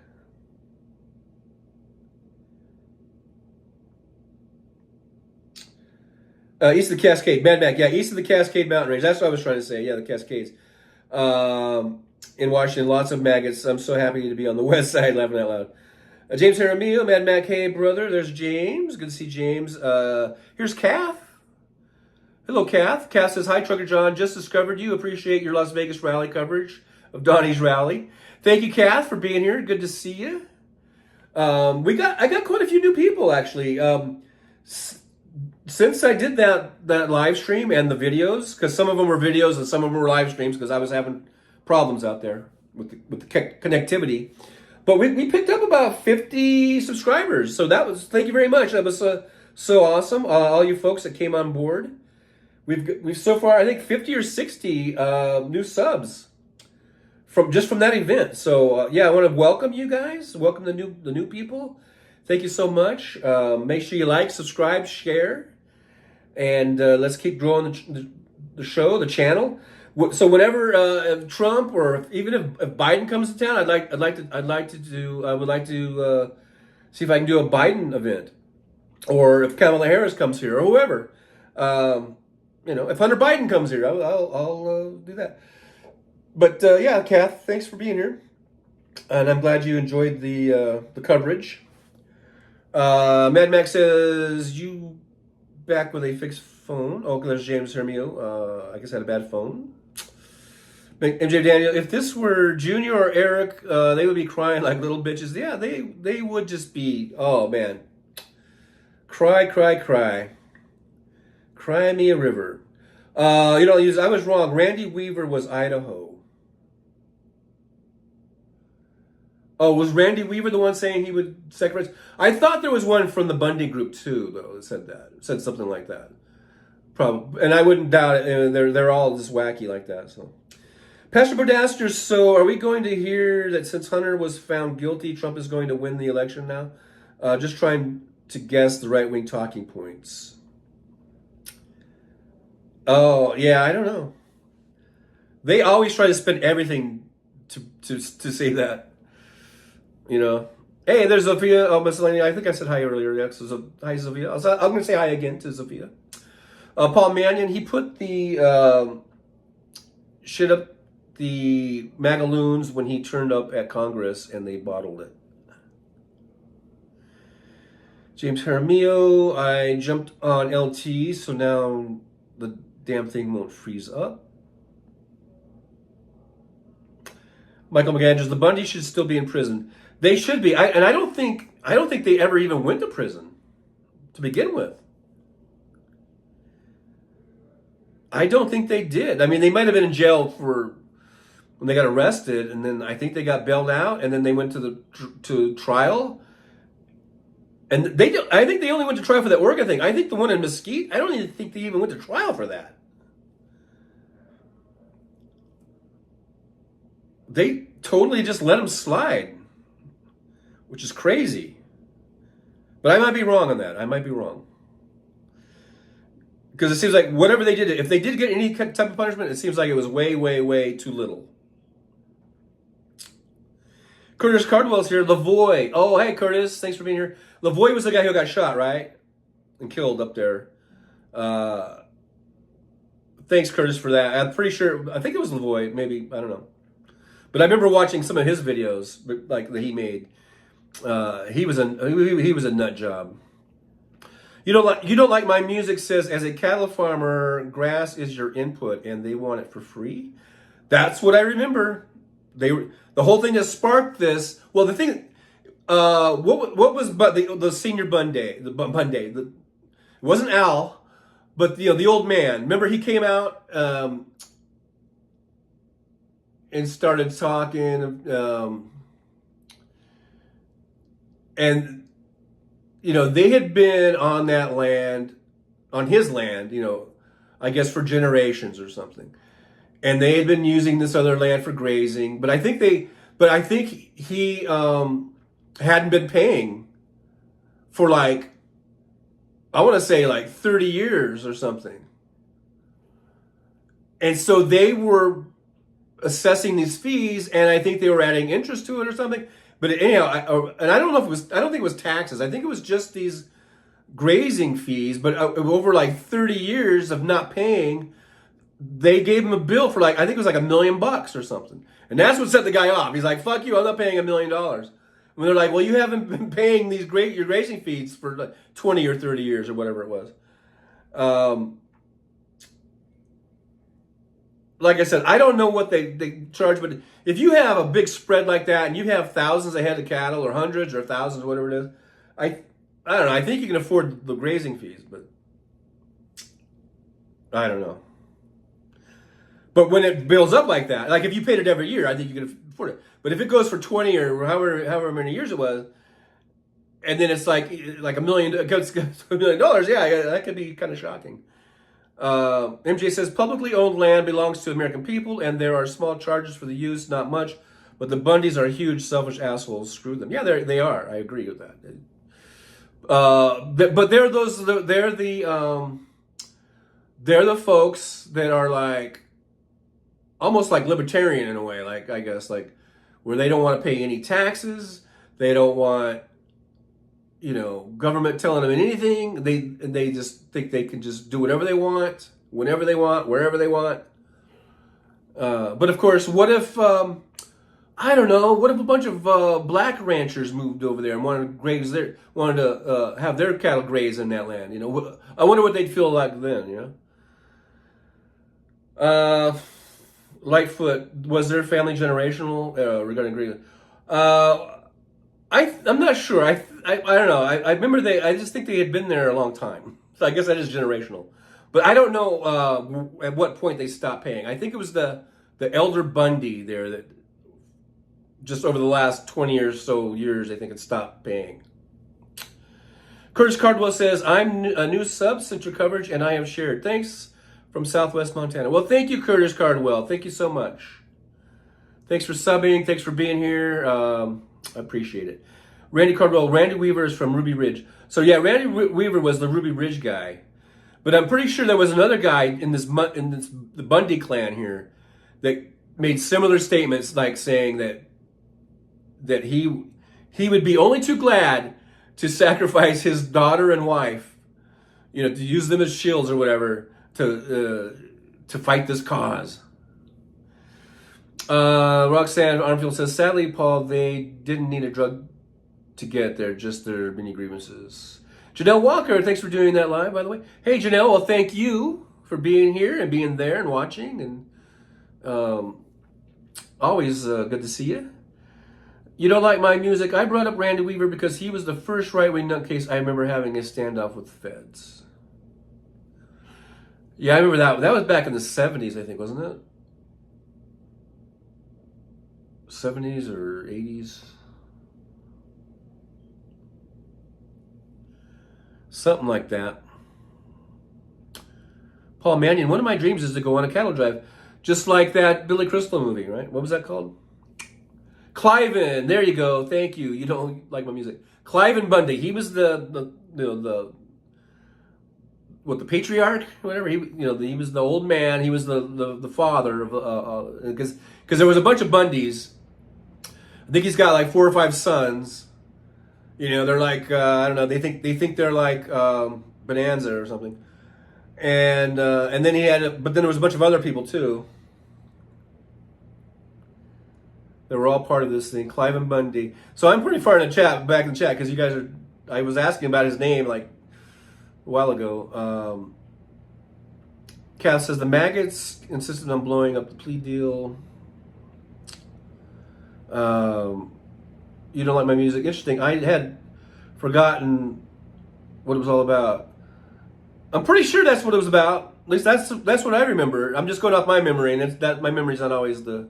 East of the Cascade, Mad Mac, yeah, east of the Cascade Mountain Range. That's what I was trying to say. Yeah, the Cascades. In Washington, lots of maggots. I'm so happy to be on the west side, laughing out loud. James Jaramillo, Mad Mac, hey brother. There's James. Good to see James. Here's Kath. Hello, Kath. Kath says, hi, Trucker John. Just discovered you. Appreciate your Las Vegas rally coverage of Donnie's rally. Thank you, Kath, for being here. Good to see you. I got quite a few new people, actually. Since I did that live stream and the videos, because some of them were videos and some of them were live streams, because I was having problems out there with the connectivity. But we picked up about 50 subscribers. So thank you very much. That was so awesome. All you folks that came on board. We've so far, I think 50 or 60 new subs from that event. So yeah, I want to welcome you guys. Welcome the new people. Thank you so much. Make sure you like, subscribe, share, and let's keep growing the show, the channel. So whenever if Trump or even if Biden comes to town, I would like to see if I can do a Biden event, or if Kamala Harris comes here, or whoever. If Hunter Biden comes here, I'll do that. But yeah, Kath, thanks for being here, and I'm glad you enjoyed the coverage. Mad Max says, you back with a fixed phone. Oh, there's James Hermio. I guess I had a bad phone. MJ Daniel, if this were Junior or Eric, they would be crying like little bitches. Yeah, they would just be, oh man. Cry, cry, cry. Cry me a river. I was wrong. Randy Weaver was Idaho. Oh, was Randy Weaver the one saying he would sacrifice? I thought there was one from the Bundy group too, though, that said that. Said something like that. Probably, and I wouldn't doubt it. They're all just wacky like that. So, Pastor Bodaster, so are we going to hear that since Hunter was found guilty, Trump is going to win the election now? Just trying to guess the right-wing talking points. Oh, yeah, I don't know. They always try to spend everything to say that. Hey, there's Sophia. Oh, Miscellany. I think I said hi earlier. Yeah, so hi, Sophia. I'm going to say hi again to Sophia. Paul Mannion, he put the shit up the Magaloons when he turned up at Congress and they bottled it. James Jaramillo, I jumped on LT, so now the damn thing won't freeze up. Michael McAndrews, the Bundys should still be in prison. They should be. I don't think they ever even went to prison to begin with. I don't think they did. I mean, they might have been in jail when they got arrested, and then I think they got bailed out, and then they went to trial. And I think they only went to trial for that Oregon thing. I think the one in Mesquite, I don't even think they even went to trial for that. They totally just let them slide, which is crazy. But I might be wrong on that. I might be wrong. Because it seems like whatever they did, if they did get any type of punishment, it seems like it was way, way, way too little. Curtis Cardwell's here. Lavoy. Oh, hey, Curtis. Thanks for being here. Lavoy was the guy who got shot, right? And killed up there. Thanks, Curtis, for that. I'm pretty sure. I think it was Lavoy. Maybe. I don't know. But I remember watching some of his videos, like that he made. He was a nut job. You don't like my music, says, as a cattle farmer, grass is your input and they want it for free. That's what I remember. The whole thing that sparked this. Well, the thing, what was the senior Bunday? It wasn't Al, but the old man. Remember, he came out and started talking, and they had been on that land, on his land, I guess for generations or something. And they had been using this other land for grazing, but I think he hadn't been paying for I want to say 30 years or something. And so they were assessing these fees, and I think they were adding interest to it or something. But anyhow, I don't think it was taxes. I think it was just these grazing fees. But over 30 years of not paying, they gave him a bill for I think it was $1 million or something. And that's what set the guy off. He's like, "Fuck you! I'm not paying $1 million." And they're like, "Well, you haven't been paying your grazing fees for 20 or 30 years or whatever it was." Like I said, I don't know what they charge, but if you have a big spread like that and you have thousands of head of cattle or hundreds or thousands, whatever it is, I don't know. I think you can afford the grazing fees, but I don't know. But when it builds up like that, if you paid it every year, I think you can afford it. But if it goes for 20 or however many years it was, and then it's like $1 million, it goes to $1 million, yeah, that could be kind of shocking. MJ says, publicly owned land belongs to American people, and there are small charges for the use, not much, but the Bundys are huge, selfish assholes. Screw them. Yeah, they are. I agree with that. But they're the folks that are like almost like libertarian in a way, like I guess like where they don't want to pay any taxes, they don't want government telling them anything. They just think they can just do whatever they want, whenever they want, wherever they want. But of course, what if I don't know? What if a bunch of black ranchers moved over there and wanted to have their cattle graze in that land? I wonder what they'd feel like then. Lightfoot, was their family generational regarding Greenland? I'm not sure. I don't know. I remember I just think they had been there a long time. So I guess that is generational. But I don't know at what point they stopped paying. I think it was the elder Bundy there that just over the last 20 or so years, I think it stopped paying. Curtis Cardwell says, I'm a new sub since your coverage, and I have shared. Thanks from Southwest Montana. Well, thank you, Curtis Cardwell. Thank you so much. Thanks for subbing. Thanks for being here. I appreciate it. Randy Cardwell. Randy Weaver is from Ruby Ridge. So yeah, Randy Weaver was the Ruby Ridge guy. But I'm pretty sure there was another guy in the Bundy clan here that made similar statements, like saying that he would be only too glad to sacrifice his daughter and wife, to use them as shields or whatever to fight this cause. Roxanne Armfield says, sadly, Paul, they didn't need a drug to get there, just their many grievances. Janelle Walker, thanks for doing that live, by the way. Hey, Janelle, well, thank you for being here and being there and watching, and always good to see you. You don't like my music? I brought up Randy Weaver because he was the first right-wing nutcase I remember having a standoff with feds. Yeah, I remember that. That was back in the 70s, I think, wasn't it? 70s or 80s? Something like that. Paul Mannion, one of my dreams is to go on a cattle drive. Just like that Billy Crystal movie, right? What was that called? Cliven, there you go. Thank you. You don't like my music. Cliven Bundy. He was the patriarch, whatever. He was the old man. He was the father of because there was a bunch of Bundys. I think he's got like 4 or 5 sons. They're like I don't know. They think they're like Bonanza or something. And then but then there was a bunch of other people too. They were all part of this thing, Cliven Bundy. So I'm pretty far in the chat, back in the chat, because you guys I was asking about his name like a while ago. Cass says, the maggots insisted on blowing up the plea deal. You don't like my music? Interesting. I had forgotten what it was all about. I'm pretty sure that's what it was about. At least that's what I remember. I'm just going off my memory, and my memory's not always the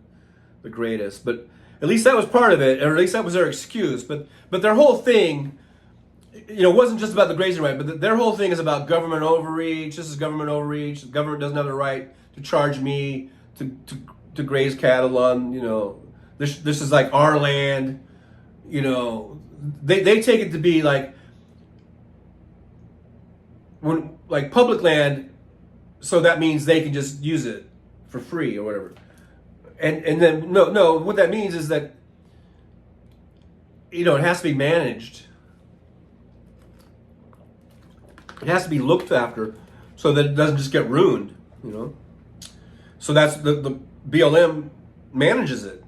greatest, but at least that was part of it, or at least that was their excuse. But their whole thing, wasn't just about the grazing right, but their whole thing is about government overreach. This is government overreach. The government doesn't have the right to charge me to graze cattle on, this is like our land. They take it to be like public land, so that means they can just use it for free or whatever. And then no, what that means is that it has to be managed. It has to be looked after so that it doesn't just get ruined, So that's the BLM manages it.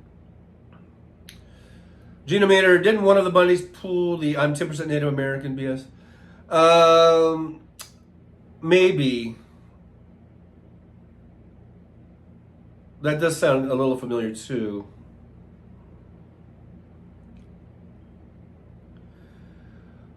Gina Maynard, didn't one of the Bundys pull the I'm 10% Native American BS? Maybe. That does sound a little familiar too.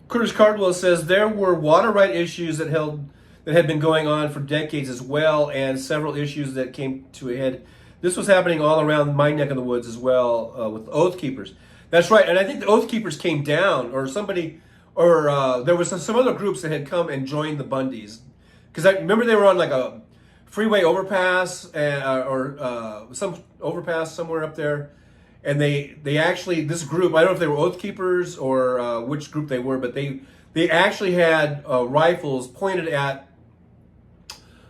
Curtis Cardwell says there were water right issues that had been going on for decades as well, and several issues that came to a head This was happening all around my neck of the woods as well with Oath Keepers. That's right, and I think the Oath Keepers came down, or somebody, or there was some other groups that had come and joined the Bundys, because I remember they were on like a freeway overpass or some overpass somewhere up there, and they actually, this group, I don't know if they were Oath Keepers or which group they were, but they actually had rifles pointed at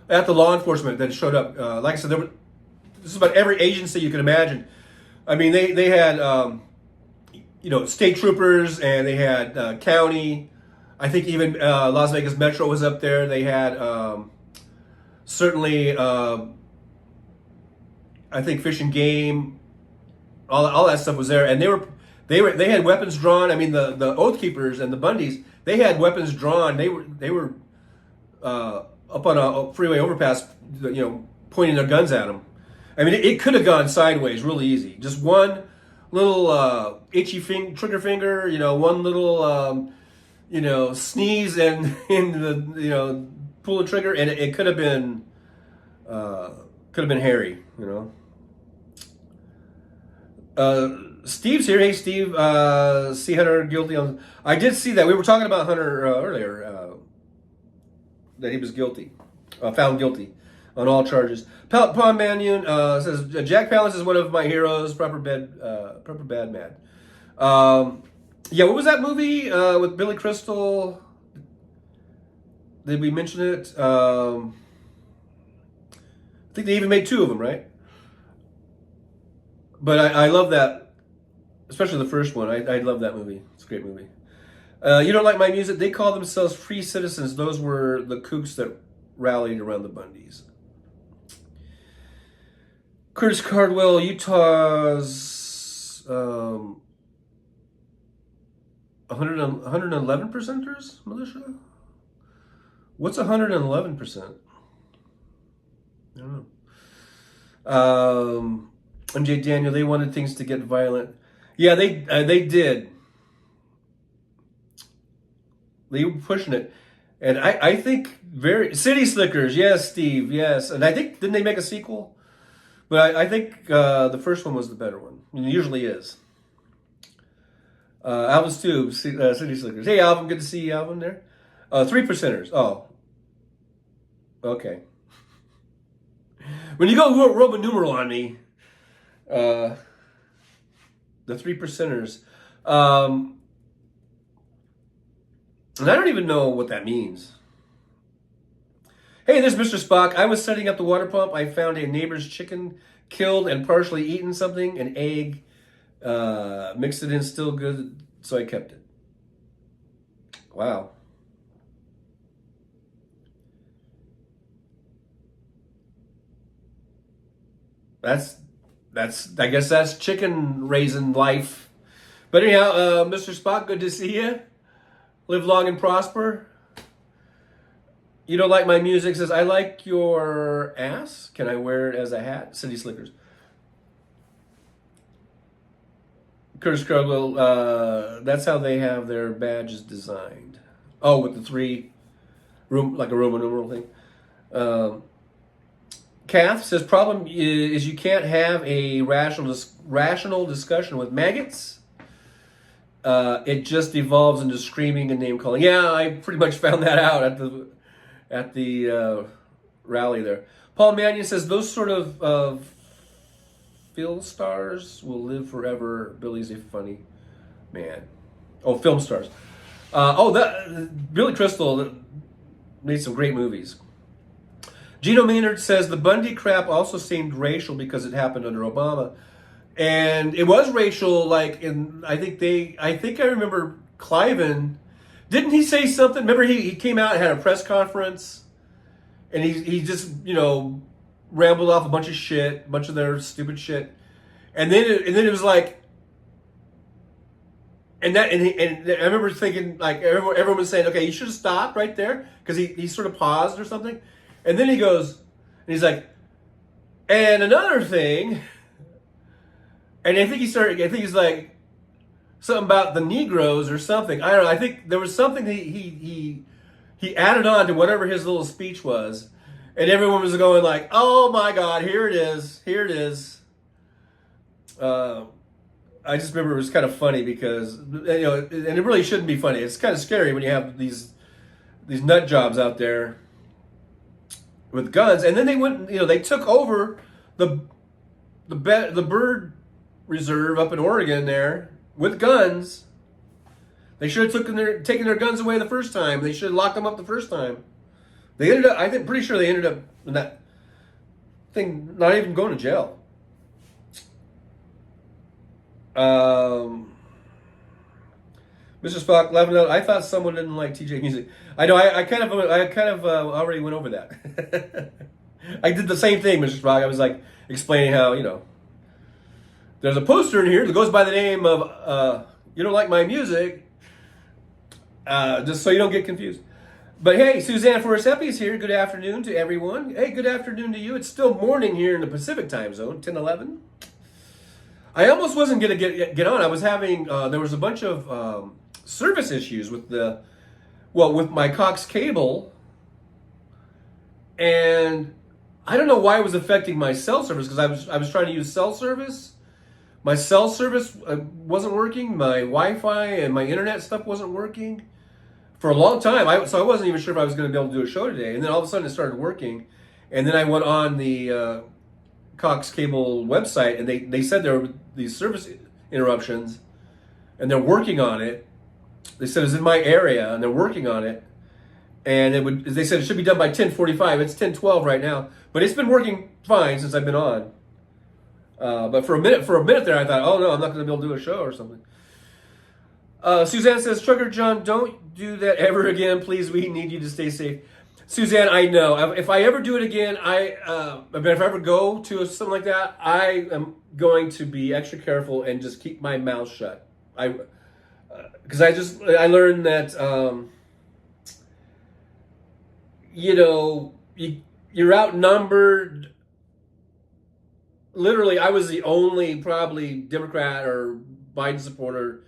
the law enforcement that showed up. Like I said, this is about every agency you can imagine. I mean, they had state troopers, and they had county. I think even Las Vegas Metro was up there. They had certainly, I think Fish and Game, all that stuff was there, and they had weapons drawn. I mean, the Oath Keepers and the Bundys, they had weapons drawn. They were up on a freeway overpass, pointing their guns at them. I mean, it could have gone sideways really easy. Just one little itchy trigger finger, one little sneeze and in the pull the trigger, and it could have been hairy. Steve's here. Hey, Steve. See Hunter guilty on. I did see that. We were talking about Hunter earlier. That he was guilty, found guilty on all charges. Paul Mannion says Jack Palance is one of my heroes. Proper bad man. Yeah, what was that movie with Billy Crystal? Did we mention it? I think they even made 2 of them, right? But I love that, especially the first one. I love that movie. It's a great movie. You don't like my music? They call themselves free citizens. Those were the kooks that rallied around the Bundys. Curtis Cardwell, Utah's 111 percenters militia? What's 111%? I don't know. MJ Daniel, they wanted things to get violent. Yeah, they did. They were pushing it. And I think City Slickers, yes, Steve, yes. And I think, didn't they make a sequel? But I think the first one was the better one. I mean, it usually is. Alvin's too, City Slickers. Hey, Alvin, good to see you, Alvin, there. 3 percenters. Oh. Okay. When you go Roman numeral on me, the 3 percenters. And I don't even know what that means. Hey, there's Mr. Spock. I was setting up the water pump. I found a neighbor's chicken killed and partially eaten something, an egg. Mixed it in, still good, so I kept it. Wow. I guess that's chicken raising life. But anyhow, Mr. Spock, good to see you. Live long and prosper. You don't like my music? Says, I like your ass. Can I wear it as a hat? City Slickers. Curtis Cardwell, that's how they have their badges designed. Oh, with the 3 like a Roman numeral thing. Kath says, problem is you can't have a rational discussion with maggots. It just evolves into screaming and name calling. Yeah, I pretty much found that out at the rally there. Paul Mannion says those sort of film stars will live forever. Billy's a funny man. Oh, film stars. Billy Crystal made some great movies. Gino Maynard says the Bundy crap also seemed racial because it happened under Obama. And it was racial, like I think I remember Cliven. Didn't he say something? Remember he came out and had a press conference, and he just rambled off a bunch of shit, a bunch of their stupid shit, and then it was like, and I remember thinking like everyone was saying, okay, you should have stopped right there because he sort of paused or something, and then he goes and he's like, and another thing. And I think he's like something about the Negroes or something. I don't know. I think there was something he added on to whatever his little speech was. And everyone was going like, "Oh my God, here it is, here it is." I just remember it was kind of funny because and it really shouldn't be funny. It's kind of scary when you have these nut jobs out there with guns, and then they went, they took over the bird reserve up in Oregon there with guns. They should have taken their guns away the first time. They should have locked them up the first time. They ended up, pretty sure they ended up in that thing not even going to jail. Mr. Spock laughing out. I thought someone didn't like TJ music. I know. I kind of already went over that. I did the same thing, Mr. Spock. I was like explaining how there's a poster in here that goes by the name of "You Don't Like My Music," just so you don't get confused. But hey, Suzanne Forrest Eppy's here. Good afternoon to everyone. Hey, good afternoon to you. It's still morning here in the Pacific time zone, 10:11. I almost wasn't going to get on. I was having, there was a bunch of service issues with with my Cox cable. And I don't know why it was affecting my cell service, because I was trying to use cell service. My cell service wasn't working. My Wi-Fi and my internet stuff wasn't working for a long time. So I wasn't even sure if I was going to be able to do a show today. And then all of a sudden it started working. And then I went on the Cox Cable website, and they said there were these service interruptions, and they're working on it. They said it's in my area, and they're working on it. And they said it should be done by 10:45. It's 10:12 right now, but it's been working fine since I've been on. But for a minute there, I thought, oh no, I'm not going to be able to do a show or something. Suzanne says, Trucker John, don't do that ever again, please. We need you to stay safe. Suzanne, I know. If I ever do it again, if I ever go to something like that, I am going to be extra careful and just keep my mouth shut. Because I learned that, you're outnumbered. Literally, I was the only probably Democrat or Biden supporter.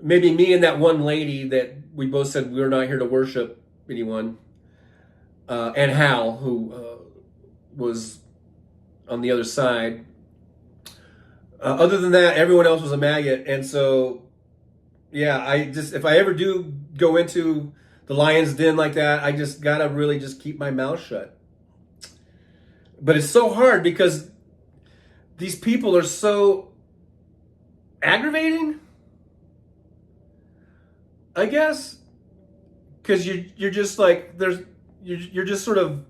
Maybe me and that one lady that we both said we're not here to worship anyone. And Hal, who was on the other side. Other than that, everyone else was a maggot. And so, yeah, if I ever do go into the lion's den like that, I just gotta really just keep my mouth shut. But it's so hard because these people are so aggravating, I guess, because you're just like you're just sort of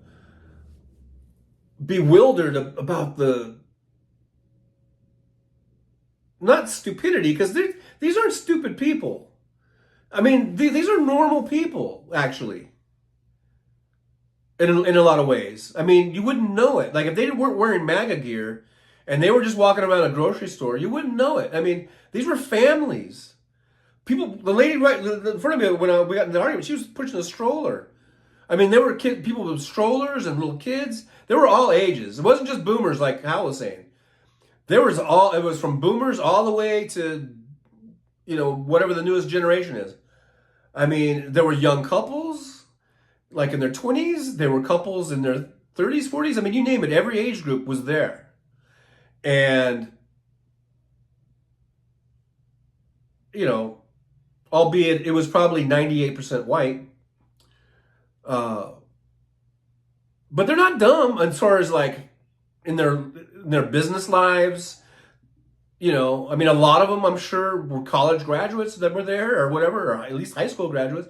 bewildered about the not stupidity, because these aren't stupid people. I mean, these are normal people, actually, in a lot of ways. I mean, you wouldn't know it. Like, if they weren't wearing MAGA gear and they were just walking around a grocery store, you wouldn't know it. I mean, these were families. People, the lady right in front of me when we got in the argument, she was pushing a stroller. I mean, there were people with strollers and little kids. They were all ages. It wasn't just boomers like Hal was saying. It was from boomers all the way to, whatever the newest generation is. I mean, there were young couples, like in their 20s. There were couples in their 30s, 40s. I mean, you name it. Every age group was there. And, albeit it was probably 98% white. But they're not dumb as far as like in their business lives. I mean, a lot of them, I'm sure, were college graduates that were there or whatever, or at least high school graduates.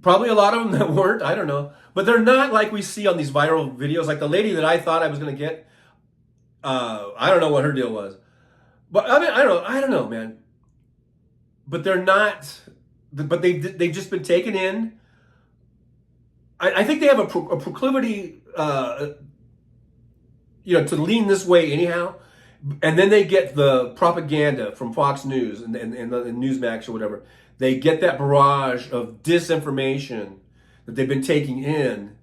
Probably a lot of them that weren't, I don't know. But they're not like we see on these viral videos. Like the lady that I thought I was going to get, I don't know what her deal was. But I mean, I don't know, man. But they're not, but they've just been taken in. I think they have a proclivity, to lean this way anyhow. And then they get the propaganda from Fox News and Newsmax or whatever. They get that barrage of disinformation that they've been taking in.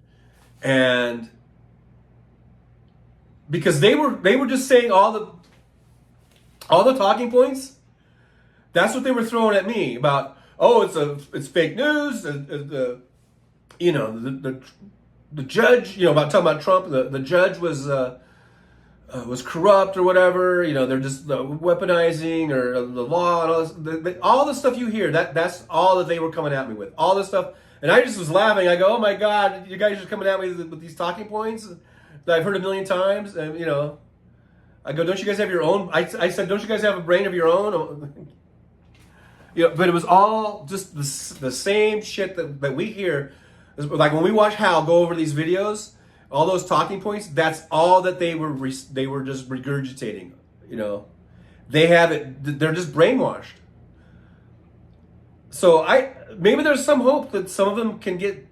And because they were just saying all the talking points, that's what they were throwing at me about, it's fake news, the the judge, about talking about Trump, the judge was corrupt or whatever. They're just weaponizing or the law and all this. All the stuff you hear, that's all that they were coming at me with. All this stuff. And I just was laughing. I go, oh my God, you guys are coming at me with these talking points that I've heard a million times. And, I go, don't you guys have your own? I said, don't you guys have a brain of your own? But it was all just the same shit that we hear. Like when we watch Hal go over these videos, all those talking points, that's all that they were just regurgitating. They have it. They're just brainwashed. So maybe there's some hope that some of them can get,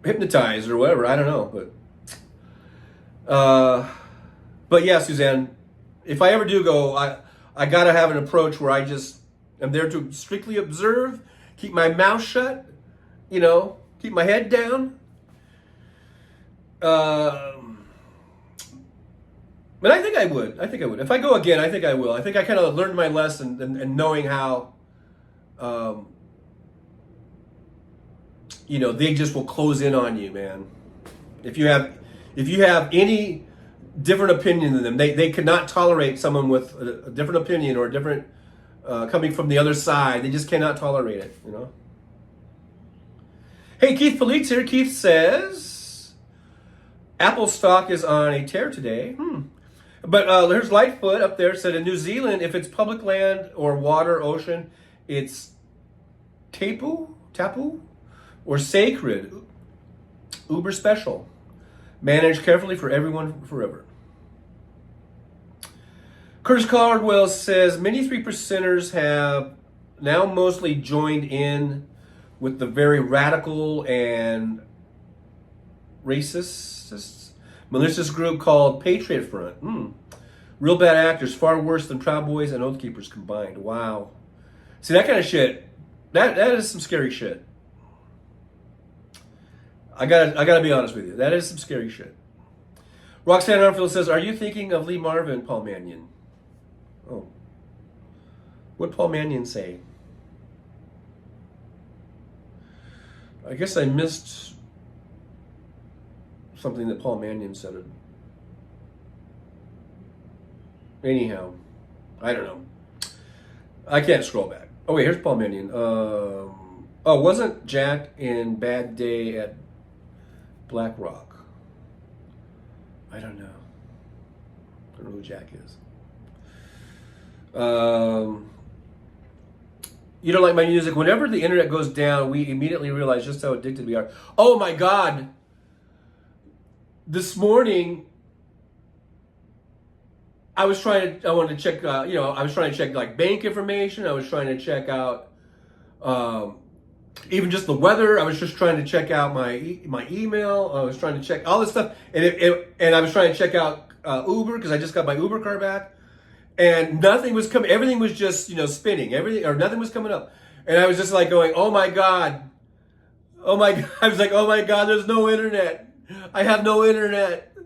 hypnotized or whatever. I don't know, but yeah, Suzanne, if I ever do go, I gotta have an approach where I just am there to strictly observe, keep my mouth shut, keep my head down. But I think I would. If I go again, I think I will. I think I kind of learned my lesson and knowing how, they just will close in on you, man. If you have any different opinion than them, they cannot tolerate someone with a different opinion or a different coming from the other side. They just cannot tolerate it, Hey, Keith Politz here. Keith says, Apple stock is on a tear today. But there's Lightfoot up there, said in New Zealand, if it's public land or water, ocean, it's tapu, or sacred, uber special. Managed carefully for everyone forever. Curtis Cardwell says, many 3%ers have now mostly joined in with the very radical and racist malicious group called Patriot Front. Real bad actors, far worse than Proud Boys and Oath Keepers combined. Wow. See, that kind of shit, that is some scary shit. I gotta be honest with you. That is some scary shit. Roxanne Armfield says, are you thinking of Lee Marvin, Paul Mannion? Oh. What'd Paul Mannion say? I guess I missed something that Paul Mannion said. Anyhow, I don't know. I can't scroll back. Oh wait, here's Paul Mannion. Wasn't Jack in Bad Day at Black Rock? I don't know. I don't know who Jack is. You don't like my music. Whenever the internet goes down, we immediately realize just how addicted we are. Oh my God. This morning, I wanted to check, I was trying to check like bank information. I was trying to check out even just the weather. I was just trying to check out my email. I was trying to check all this stuff. And I was trying to check out Uber because I just got my Uber car back. And nothing was coming. Everything was just, spinning. Nothing was coming up. And I was just like going, oh my God. Oh my God. I was like, oh my God, there's no internet. I have no internet.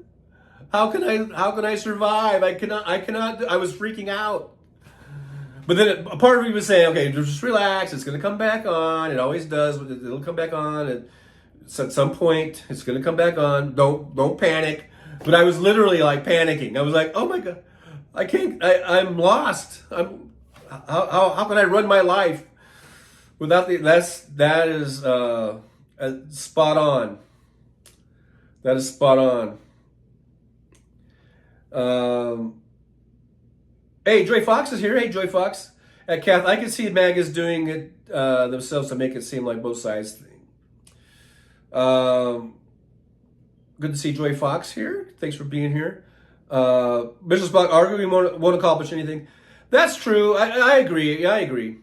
How can I survive? I cannot, I was freaking out. But then a part of me was saying, okay, just relax. It's going to come back on. It always does. It'll come back on. And at some point, it's going to come back on. Don't panic. But I was literally like panicking. I was like, oh my God, I can't, I'm lost. How can I run my life without that is spot on. That is spot on. Hey, Joy Fox is here. Hey, Joy Fox. At Kath, I can see MAG is doing it themselves to make it seem like both sides thing. Good to see Joy Fox here. Thanks for being here. Bishop Spock, arguing won't accomplish anything. That's true. I agree. I agree.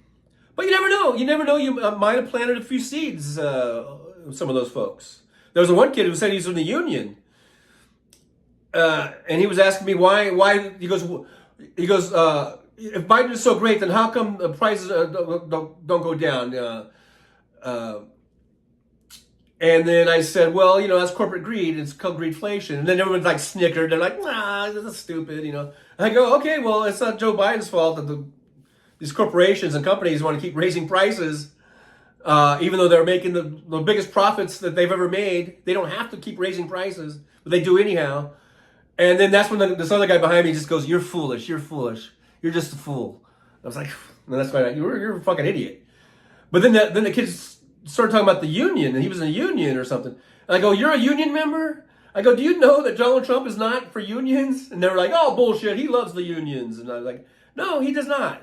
But you never know. You might have planted a few seeds, some of those folks. There was one kid who said he's from the Union. And he was asking me why he goes, if Biden is so great, then how come the prices don't go down? And then I said, well, that's corporate greed. It's called greedflation. And then everyone's like snickered. They're like, nah, this is stupid, I go, okay, well, it's not Joe Biden's fault that these corporations and companies want to keep raising prices, even though they're making the biggest profits that they've ever made. They don't have to keep raising prices, but they do anyhow. And then that's when this other guy behind me just goes, you're foolish, you're just a fool. I was like, and that's why you're a fucking idiot. But then the kids started talking about the union, and he was in a union or something. And I go, you're a union member? I go, do you know that Donald Trump is not for unions? And they were like, oh, bullshit, he loves the unions. And I was like, no, he does not.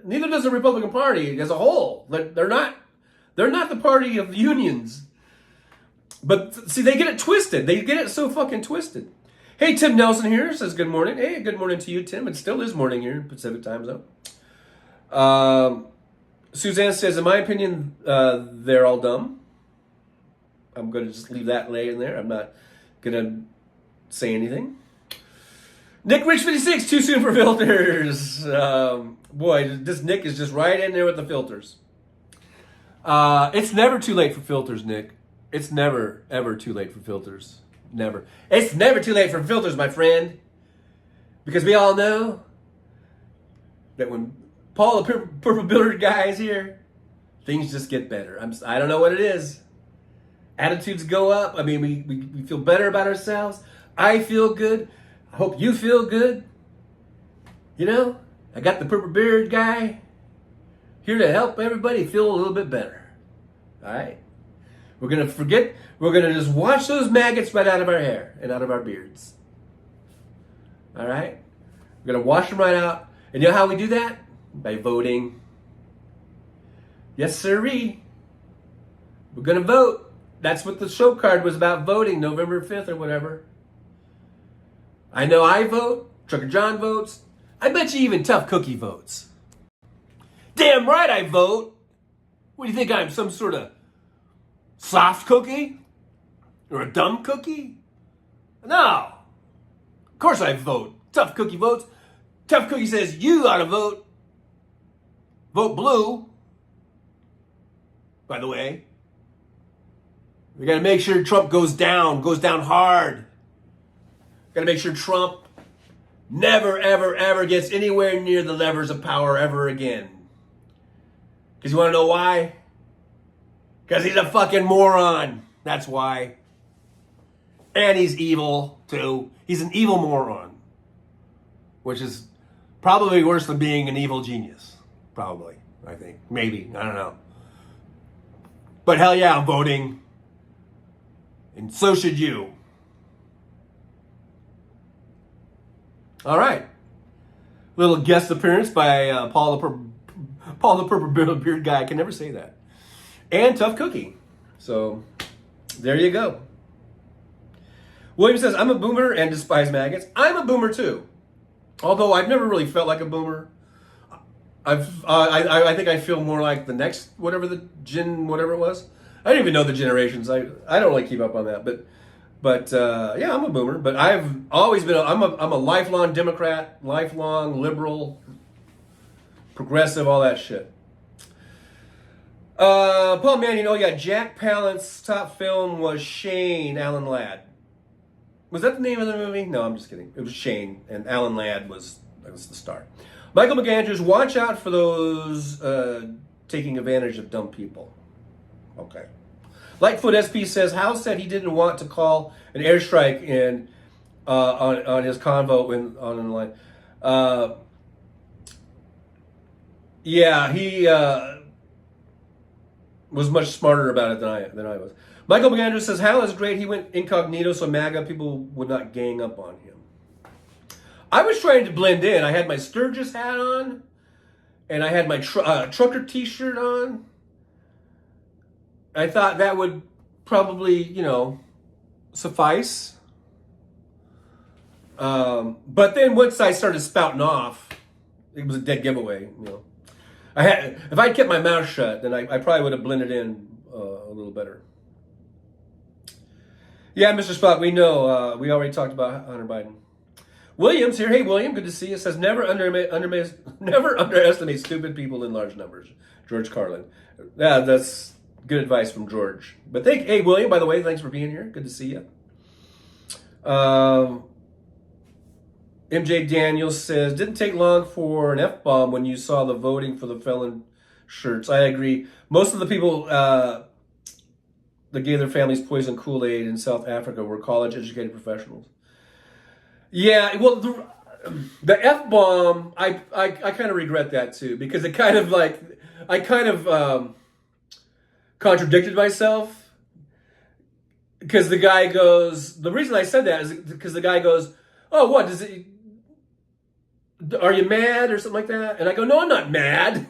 Neither does the Republican Party as a whole. They're not the party of the unions. But see, they get it twisted. They get it so fucking twisted. Hey, Tim Nelson here says good morning. Hey, good morning to you, Tim. It still is morning here in Pacific time zone. Suzanne says, in my opinion, they're all dumb. I'm going to just leave that laying there. I'm not going to say anything. Nick Rich 56, too soon for filters. Boy, this Nick is just right in there with the filters. It's never too late for filters, Nick. It's never, ever too late for filters. Never. It's never too late for filters, my friend. Because we all know that when Paul, the purple bearded guy, is here, things just get better. I don't know what it is. Attitudes go up. I mean, we feel better about ourselves. I feel good. I hope you feel good. I got the purple beard guy here to help everybody feel a little bit better. All right? We're going to just wash those maggots right out of our hair and out of our beards. All right? We're going to wash them right out. And you know how we do that? By voting. Yes, sirree. We're going to vote. That's what the show card was about, voting November 5th or whatever. I know I vote. Trucker John votes. I bet you even Tough Cookie votes. Damn right I vote. What do you think, I'm some sort of soft cookie? Or a dumb cookie? No. Of course I vote. Tough Cookie votes. Tough Cookie says you ought to vote. Vote blue. By the way. We got to make sure Trump goes down hard. Got to make sure Trump never, ever, ever gets anywhere near the levers of power ever again. Because you want to know why? Because he's a fucking moron. That's why. And he's evil, too. He's an evil moron. Which is probably worse than being an evil genius. Probably, I think. Maybe. I don't know. But hell yeah, I'm voting. And so should you. All right. Little guest appearance by Paul the Purple Beard guy. I can never say that. And Tough Cookie. So, there you go. William says, I'm a boomer and despise maggots. I'm a boomer too. Although I've never really felt like a boomer. I think I feel more like the next, whatever it was. I don't even know the generations. I don't really keep up on that. But yeah, I'm a boomer. But I've always been, I'm a lifelong Democrat, lifelong liberal, progressive, all that shit. Paul Mann, Jack Palant's top film was Shane, Alan Ladd. Was that the name of the movie? No, I'm just kidding. It was Shane, and Alan Ladd was the star. Michael McAndrews, watch out for those taking advantage of dumb people. Okay. Lightfoot SP says, House said he didn't want to call an airstrike in on his convo on the line. Yeah, he was much smarter about it than I was. Michael McAndrews says, Hal is great. He went incognito so MAGA people would not gang up on him. I was trying to blend in. I had my Sturgis hat on, and I had my trucker t-shirt on. I thought that would probably, suffice. But then once I started spouting off, it was a dead giveaway, If I'd kept my mouth shut, then I probably would have blended in a little better. Yeah, Mr. Spock, we know. We already talked about Hunter Biden. Williams here. Hey, William, good to see you. Says, never underestimate stupid people in large numbers. George Carlin. Yeah, that's Good advice from George. But hey, William, by the way, thanks for being here. Good to see you. MJ Daniels says, didn't take long for an F-bomb when you saw the voting for the felon shirts. I agree. Most of the people that gave their families poison Kool-Aid in South Africa were college-educated professionals. Yeah, well, the F-bomb, I kind of regret that too, because it kind of like, I kind of contradicted myself. Because the guy goes, the reason I said that is because the guy goes, oh, what, are you mad or something like that? And I go, no, I'm not mad.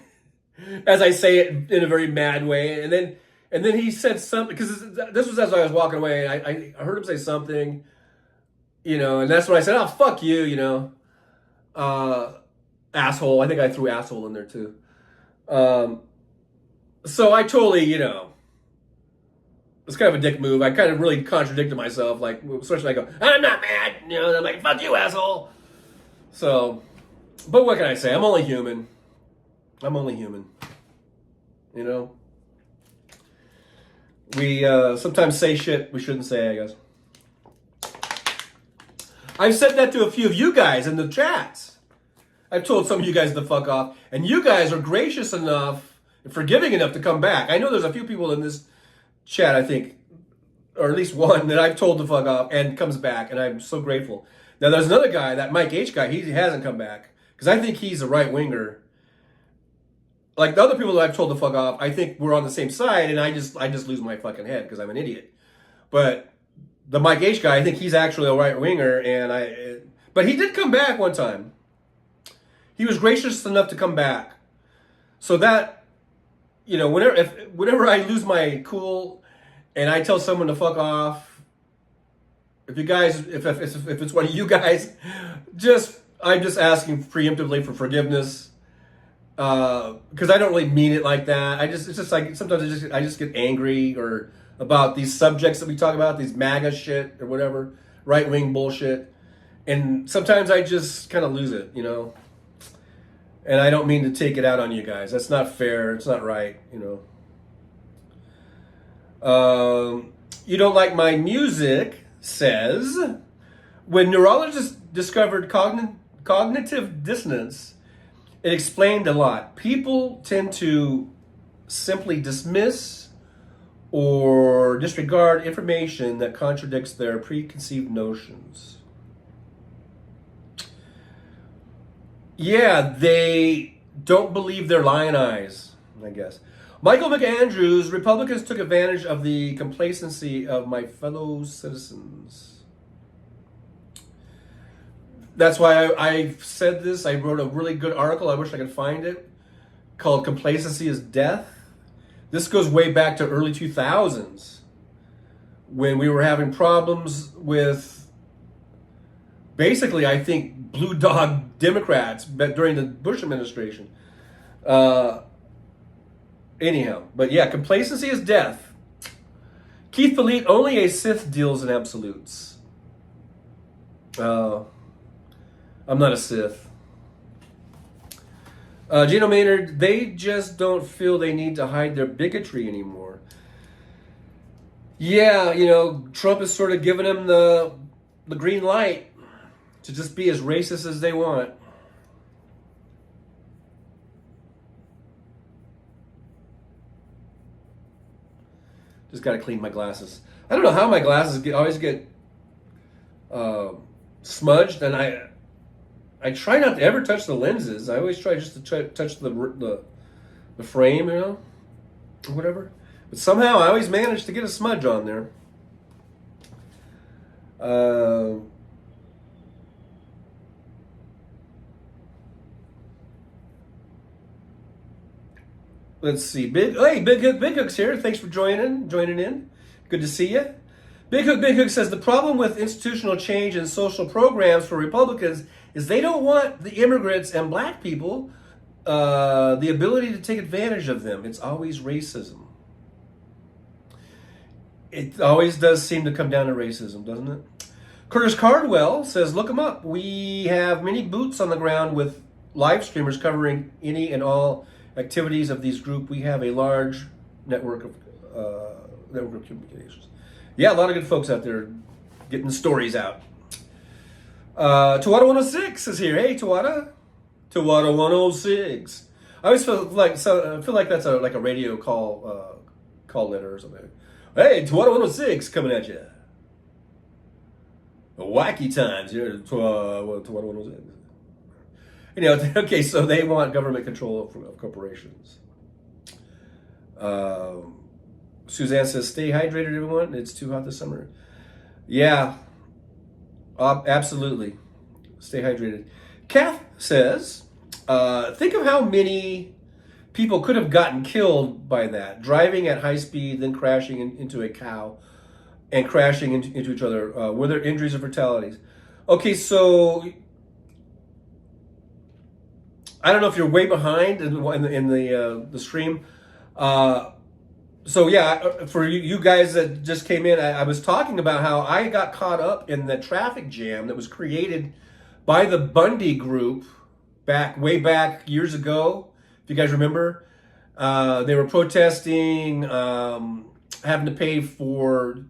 As I say it in a very mad way. And then he said something, because this was as I was walking away, and I heard him say something, and that's when I said, oh, fuck you, asshole. I think I threw asshole in there too. So I totally, it's kind of a dick move. I kind of really contradicted myself, like, especially I go, I'm not mad, and I'm like, fuck you, asshole. So, but what can I say? I'm only human. We sometimes say shit we shouldn't say, I guess. I've said that to a few of you guys in the chats. I've told some of you guys to fuck off, and you guys are gracious enough and forgiving enough to come back. I know there's a few people in this chat, I think, or at least one that I've told to fuck off and comes back, and I'm so grateful. Now there's another guy, that Mike H guy, he hasn't come back, because I think he's a right-winger. Like the other people that I've told to fuck off, I think we're on the same side, and I just lose my fucking head because I'm an idiot. But the Mike H guy, I think he's actually a right-winger, but he did come back one time. He was gracious enough to come back. So that, whenever I lose my cool and I tell someone to fuck off, if it's one of you guys, I'm just asking preemptively for forgiveness, because I don't really mean it like that. It's just like sometimes I just get angry or about these subjects that we talk about, these MAGA shit or whatever, right-wing bullshit, and sometimes I just kind of lose it, And I don't mean to take it out on you guys. That's not fair. It's not right, You don't like my music, says, when neurologists discovered cognitive dissonance, it explained a lot. People tend to simply dismiss or disregard information that contradicts their preconceived notions. Yeah, they don't believe their lion eyes, I guess. Michael McAndrews, Republicans took advantage of the complacency of my fellow citizens. That's why I said this. I wrote a really good article, I wish I could find it, called Complacency is Death. This goes way back to early 2000s, when we were having problems with, basically, I think, blue dog Democrats during the Bush administration. Anyhow, but yeah, complacency is death. Keith Follett, only a Sith deals in absolutes. I'm not a Sith. Gino Maynard, they just don't feel they need to hide their bigotry anymore. Yeah, Trump is sort of giving them the green light to just be as racist as they want. Just got to clean my glasses. I don't know how my glasses always get smudged, and I try not to ever touch the lenses. I always try just to touch the frame, or whatever. But somehow I always manage to get a smudge on there. Let's see. Big Hook's here. Thanks for joining in. Good to see you. Big Hook says the problem with institutional change and social programs for Republicans is they don't want the immigrants and black people the ability to take advantage of them. It's always racism. It always does seem to come down to racism, doesn't it? Curtis Cardwell says, look them up. We have many boots on the ground with live streamers covering any and all activities of these groups. We have a large network network of communications. Yeah, a lot of good folks out there getting the stories out. Tawada 106 is here. Hey, Tawada. Tawada 106. I always feel like that's like a radio call letter or something. Hey, Tawada 106 coming at you. Wacky times here. Tawada 106. You know, okay, so they want government control of corporations. Suzanne says, "Stay hydrated, everyone. It's too hot this summer." Yeah, absolutely. Stay hydrated. Kath says, "Think of how many people could have gotten killed by that, driving at high speed, then crashing into a cow, and crashing into each other. Were there injuries or fatalities?" Okay, so I don't know if you're way behind in the stream. So yeah, for you guys that just came in, I was talking about how I got caught up in the traffic jam that was created by the Bundy group way back years ago. If you guys remember, they were protesting having to pay for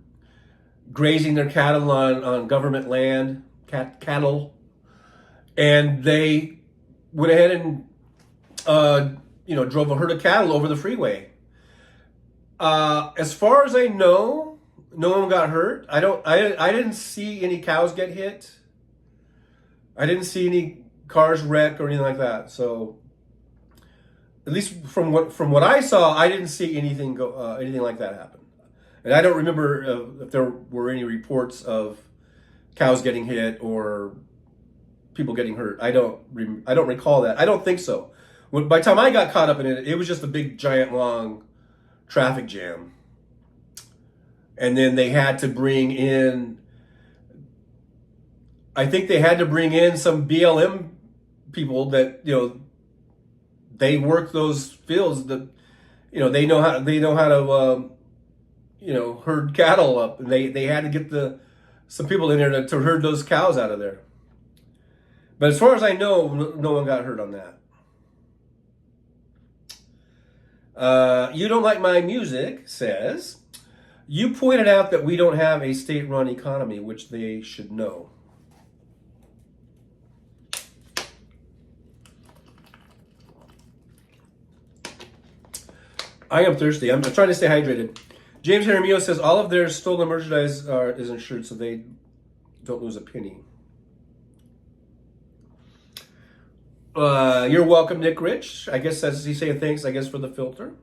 grazing their cattle on government land, cattle, and they went ahead and drove a herd of cattle over the freeway. As far as I know, no one got hurt. I didn't see any cows get hit. I didn't see any cars wreck or anything like that. So, at least from what I saw, I didn't see anything like that happen. And I don't remember if there were any reports of cows getting hit or people getting hurt. I don't recall that. I don't think so. By the time I got caught up in it, it was just a big, giant, long traffic jam. And then they had to bring in, I think they had to bring in some BLM people that, they work those fields that, they know how to, herd cattle up. And they had to get some people in there to herd those cows out of there. But as far as I know, no one got hurt on that. You Don't Like My Music says, "You pointed out that we don't have a state-run economy, which they should know." I am thirsty. I'm trying to stay hydrated. James Jaramillo says, "All of their stolen merchandise is insured, so they don't lose a penny." You're welcome, Nick Rich. I guess that's he's saying thanks, I guess, for the filter.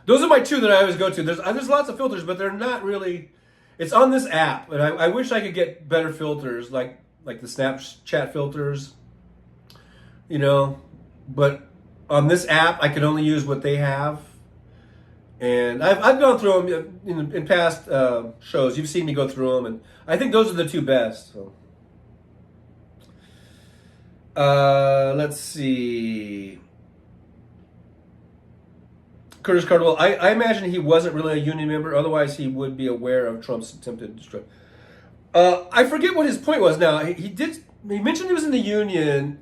Those are my two that I always go to. There's lots of filters, but they're not really. It's on this app, and I wish I could get better filters, like the Snapchat filters, But on this app, I can only use what they have, and I've gone through them in past shows. You've seen me go through them, and I think those are the two best. So. Let's see. Curtis Cardwell, I imagine he wasn't really a union member, otherwise he would be aware of Trump's attempted destruction. I forget what his point was now. He mentioned he was in the union.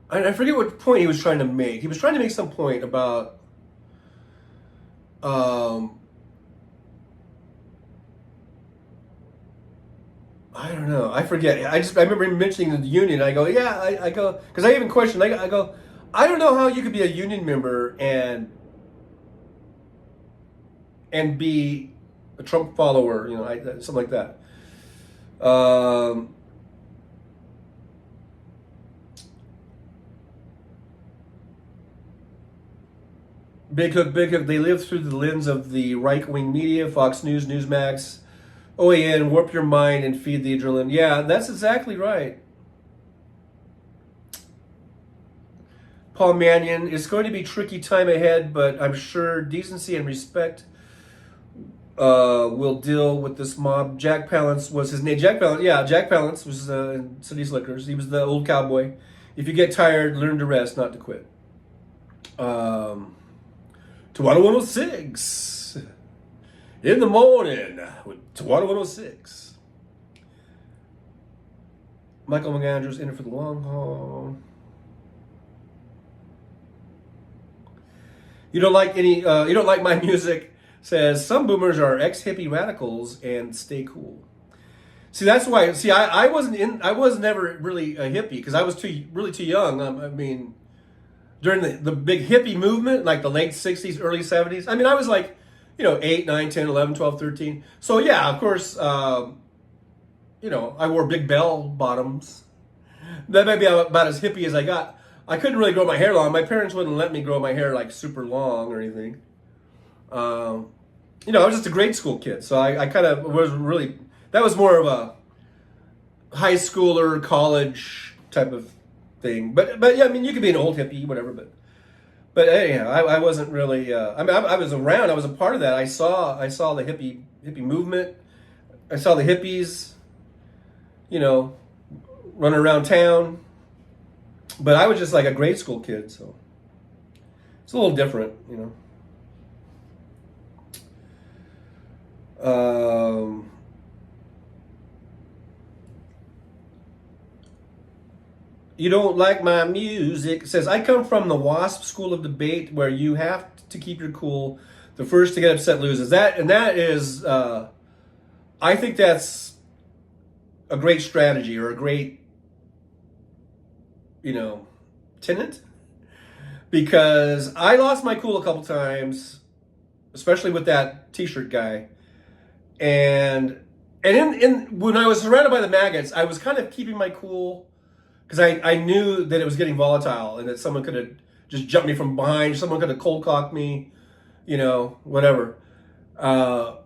I forget what point he was trying to make. He was trying to make some point about I don't know. I forget. I remember him mentioning the union. I go, yeah. I go because I even questioned. I go, I don't know how you could be a union member and be a Trump follower. Something like that. Big Hook. They live through the lens of the right-wing media, Fox News, Newsmax, OAN, warp your mind and feed the adrenaline. Yeah, that's exactly right. Paul Mannion, "It's going to be a tricky time ahead, but I'm sure decency and respect will deal with this mob." Jack Palance was his name. Jack Palance was in City Slickers. He was the old cowboy. "If you get tired, learn to rest, not to quit." Tawada 106. In the morning with Tawada 106. Michael McAndrews in it for the long haul. You don't like any. You don't like my music. Says some boomers are ex-hippie radicals and stay cool. See, that's why. See, I wasn't in. I was never really a hippie because I was too young. I mean, during the big hippie movement, like the late 60s, early 70s. I mean, I was like, 8, 9, 10, 11, 12, 13. So yeah, of course, I wore big bell bottoms. That may be about as hippie as I got. I couldn't really grow my hair long. My parents wouldn't let me grow my hair like super long or anything. I was just a grade school kid, so I kind of was really. That was more of a high schooler, college type of thing. But yeah, I mean, you could be an old hippie, whatever. But anyhow, I wasn't really. I mean, I was around. I was a part of that. I saw the hippie movement. I saw the hippies, running around town. But I was just like a grade school kid, so it's a little different, You don't like my music. It says, I come from the WASP school of debate where you have to keep your cool. The first to get upset loses. That is, I think that's a great strategy or a great, tenet. Because I lost my cool a couple times, especially with that t-shirt guy. And when I was surrounded by the maggots, I was kind of keeping my cool. Because I knew that it was getting volatile and that someone could have just jumped me from behind. Someone could have cold cocked me, whatever. But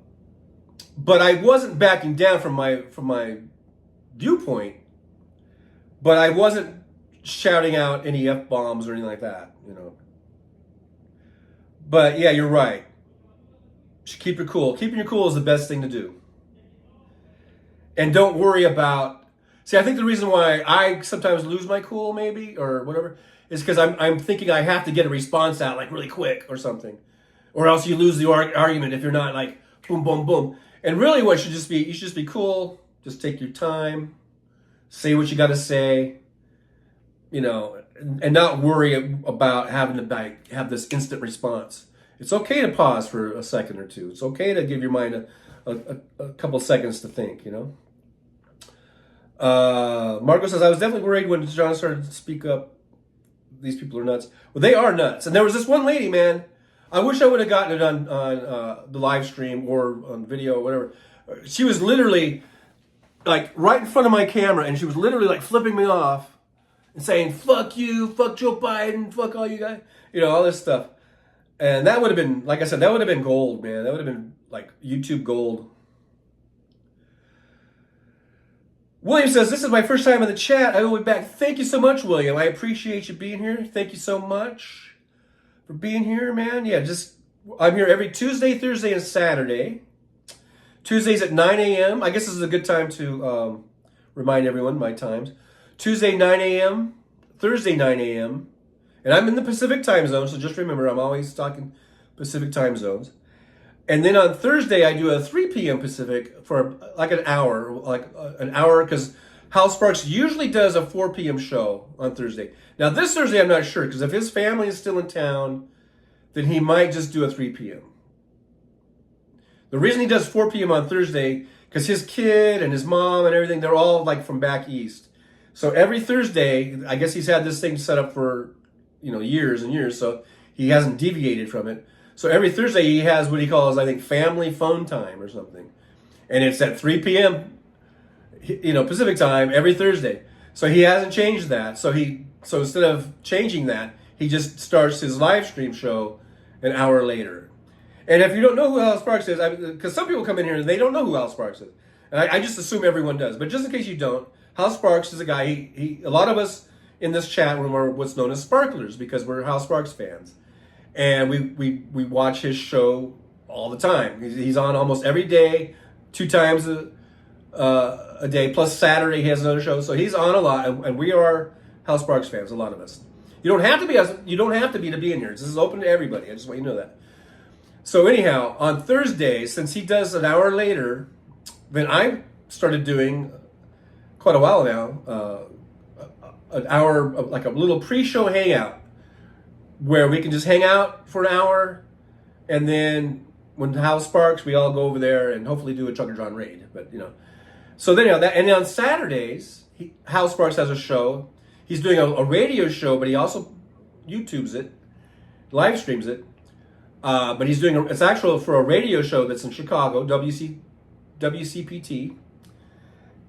I wasn't backing down from my viewpoint. But I wasn't shouting out any F-bombs or anything like that, But yeah, you're right. Keep your cool. Keeping your cool is the best thing to do. And don't worry about. See, I think the reason why I sometimes lose my cool, maybe, or whatever, is because I'm thinking I have to get a response out like really quick or something, or else you lose the argument if you're not like boom, boom, boom. And really, you should just be cool. Just take your time, say what you got to say, and not worry about having to have this instant response. It's okay to pause for a second or two. It's okay to give your mind a couple seconds to think, Marco says, I was definitely worried when John started to speak up. These people are nuts. Well, they are nuts. And there was this one lady, man. I wish I would have gotten it on the live stream or on video or whatever. She was literally like right in front of my camera, and she was literally like flipping me off and saying, fuck you, fuck Joe Biden, fuck all you guys, all this stuff. And that would have been, like I said, that would have been gold, man. That would have been like YouTube gold. William says, this is my first time in the chat. I will be back. Thank you so much, William. I appreciate you being here. Thank you so much for being here, man. Yeah, I'm here every Tuesday, Thursday, and Saturday. Tuesdays at 9 a.m. I guess this is a good time to remind everyone my times. Tuesday, 9 a.m., Thursday, 9 a.m., and I'm in the Pacific time zone, so just remember, I'm always talking Pacific time zones. And then on Thursday, I do a 3 p.m. Pacific for like an hour, because Hal Sparks usually does a 4 p.m. show on Thursday. Now, this Thursday, I'm not sure, because if his family is still in town, then he might just do a 3 p.m. The reason he does 4 p.m. on Thursday, because his kid and his mom and everything, they're all like from back east. So every Thursday, I guess he's had this thing set up for, years and years, so he hasn't deviated from it. So every Thursday he has what he calls, I think, family phone time or something. And it's at 3 p.m., Pacific time every Thursday. So he hasn't changed that. So instead of changing that, he just starts his live stream show an hour later. And if you don't know who Hal Sparks is, because some people come in here and they don't know who Hal Sparks is. And I just assume everyone does. But just in case you don't, Hal Sparks is a guy, a lot of us in this chat room are what's known as sparklers because we're Hal Sparks fans. And we watch his show all the time. He's on almost every day, 2 times a day, plus Saturday he has another show. So he's on a lot, and we are Hal Sparks fans, a lot of us. You don't have to be to be in here. This is open to everybody. I just want you to know that. So anyhow, on Thursday, since he does an hour later, then I started doing quite a while now, an hour, like a little pre-show hangout where we can just hang out for an hour, and then when the house sparks, we all go over there and hopefully do a Trucker John raid. But so then that, and then on Saturdays, House Sparks has a show. He's doing a radio show, but he also YouTubes it, live streams it. But he's doing it's actual for a radio show that's in Chicago, WCPT.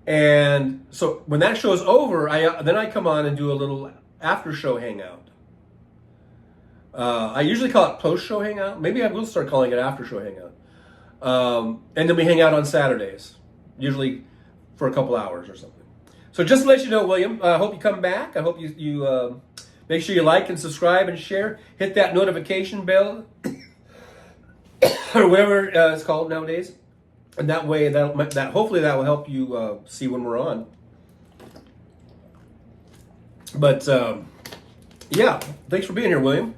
And so when that show is over, then I come on and do a little after show hangout. I usually call it post show hangout. Maybe I will start calling it after show hangout. And then we hang out on Saturdays, usually for a couple hours or something. So just to let you know, William, I hope you come back. I hope you make sure you like and subscribe and share. Hit that notification bell or whatever it's called nowadays. And that way, that hopefully that will help you see when we're on. But yeah, thanks for being here, William.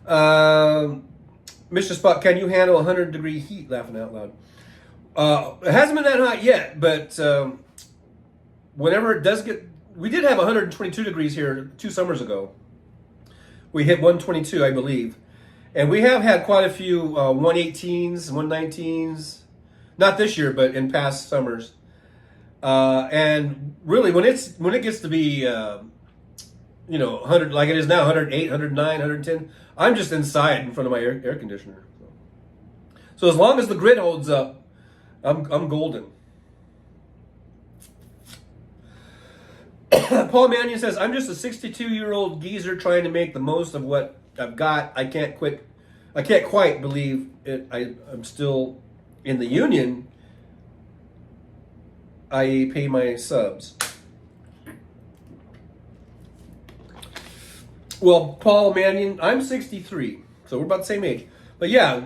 Mr. Spot, can you handle 100-degree heat? Laughing out loud. It hasn't been that hot yet, but whenever it does get, we did have 122 degrees here 2 summers ago. We hit 122, I believe, and we have had quite a few 118s, 119s. Not this year, but in past summers. And really, when it gets to be 100 like it is now, 108, 109, 110, I'm just inside in front of my air conditioner. So as long as the grid holds up, I'm golden. Paul Mannion says, I'm just a 62-year-old geezer trying to make the most of what I've got. I can't quite believe it. I'm still in the union, I pay my subs. Well, Paul Mannion, I'm 63, so we're about the same age. But yeah,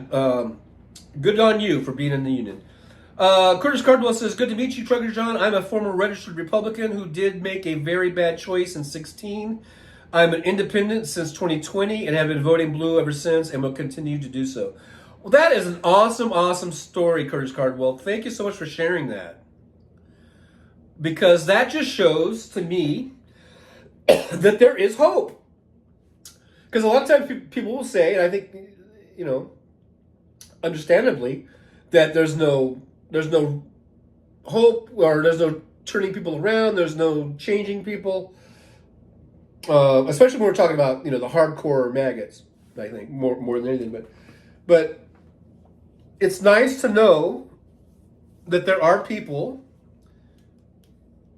good on you for being in the union. Curtis Cardwell says, good to meet you, Trucker John. I'm a former registered Republican who did make a very bad choice in 2016. I'm an independent since 2020 and have been voting blue ever since and will continue to do so. Well, that is an awesome, awesome story, Curtis Cardwell. Thank you so much for sharing that. Because that just shows to me that there is hope. Because a lot of times people will say, and I think, understandably, that there's no hope, or there's no turning people around, there's no changing people. Especially when we're talking about, the hardcore maggots, I think, more than anything. But it's nice to know that there are people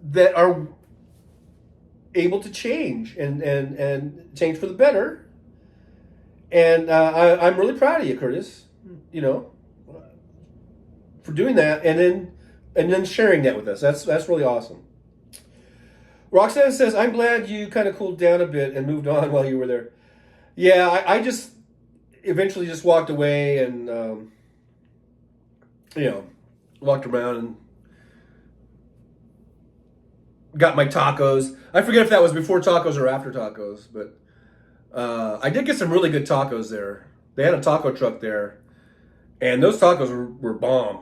that are able to change and change for the better. And I'm really proud of you, Curtis, for doing that and then sharing that with us. That's really awesome. Roxanne says, I'm glad you kind of cooled down a bit and moved on while you were there. Yeah, I just eventually just walked away and, walked around and got my tacos. I forget if that was before tacos or after tacos, but I did get some really good tacos there. They had a taco truck there, and those tacos were bomb.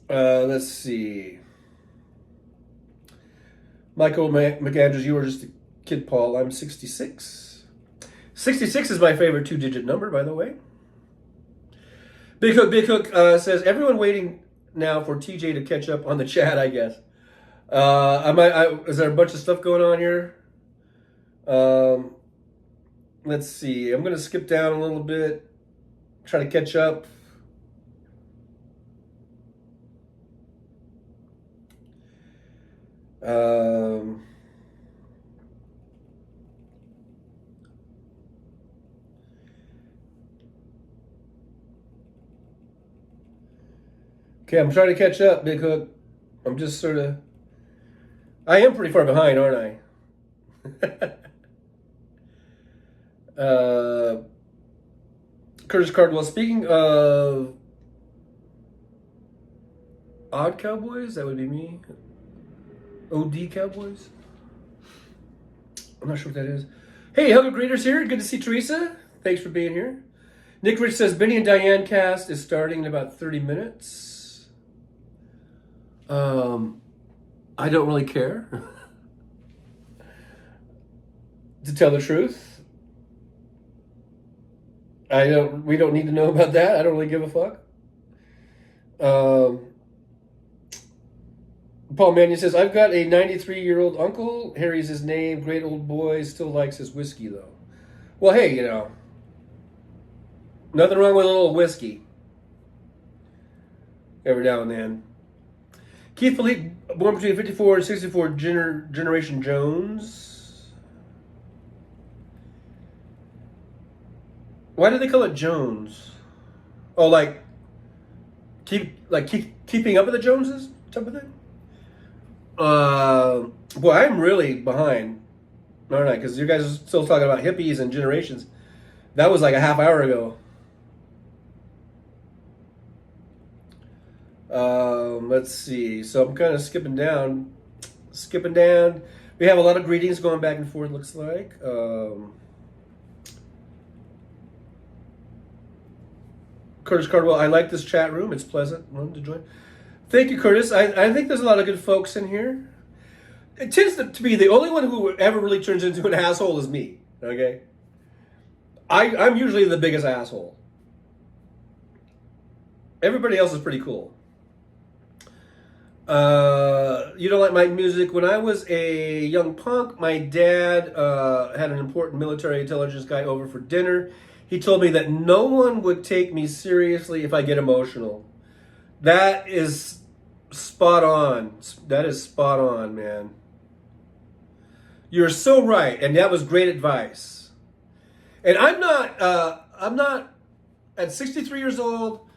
Let's see. Michael McAndrews, you were just a kid, Paul. I'm 66. 66 is my favorite 2-digit number, by the way. Big Hook says, everyone waiting now for TJ to catch up on the chat, I guess. Is there a bunch of stuff going on here? Let's see. I'm going to skip down a little bit, try to catch up. Okay, I'm trying to catch up, Big Hook. I'm just I am pretty far behind, aren't I? Curtis Cardwell, speaking of Odd Cowboys, that would be me. OD Cowboys? I'm not sure what that is. Hey, Helga Greeters here. Good to see Teresa. Thanks for being here. Nick Rich says Benny and Diane cast is starting in about 30 minutes. I don't really care. To tell the truth. We don't need to know about that. I don't really give a fuck. Paul Mannion says, I've got a 93-year-old uncle. Harry's his name. Great old boy. Still likes his whiskey, though. Well, hey, you know. Nothing wrong with a little whiskey. Every now and then. Keith Philippe, born between 54 and 64, Generation Jones. Why do they call it Jones? Oh, keeping up with the Joneses type of thing? Boy, I'm really behind, aren't I? Because you guys are still talking about hippies and generations. That was like a half hour ago. Let's see. So I'm kind of skipping down. We have a lot of greetings going back and forth, looks like. Curtis Cardwell, I like this chat room. It's pleasant one to join. Thank you, Curtis. I think there's a lot of good folks in here. It tends to be the only one who ever really turns into an asshole is me. Okay? I'm usually the biggest asshole. Everybody else is pretty cool. You don't like my music. When I was a young punk, my dad had an important military intelligence guy over for dinner. He told me that no one would take me seriously if I get emotional. That is spot on. That is spot on, man. You're so right, and that was great advice. And I'm not at 63 years old.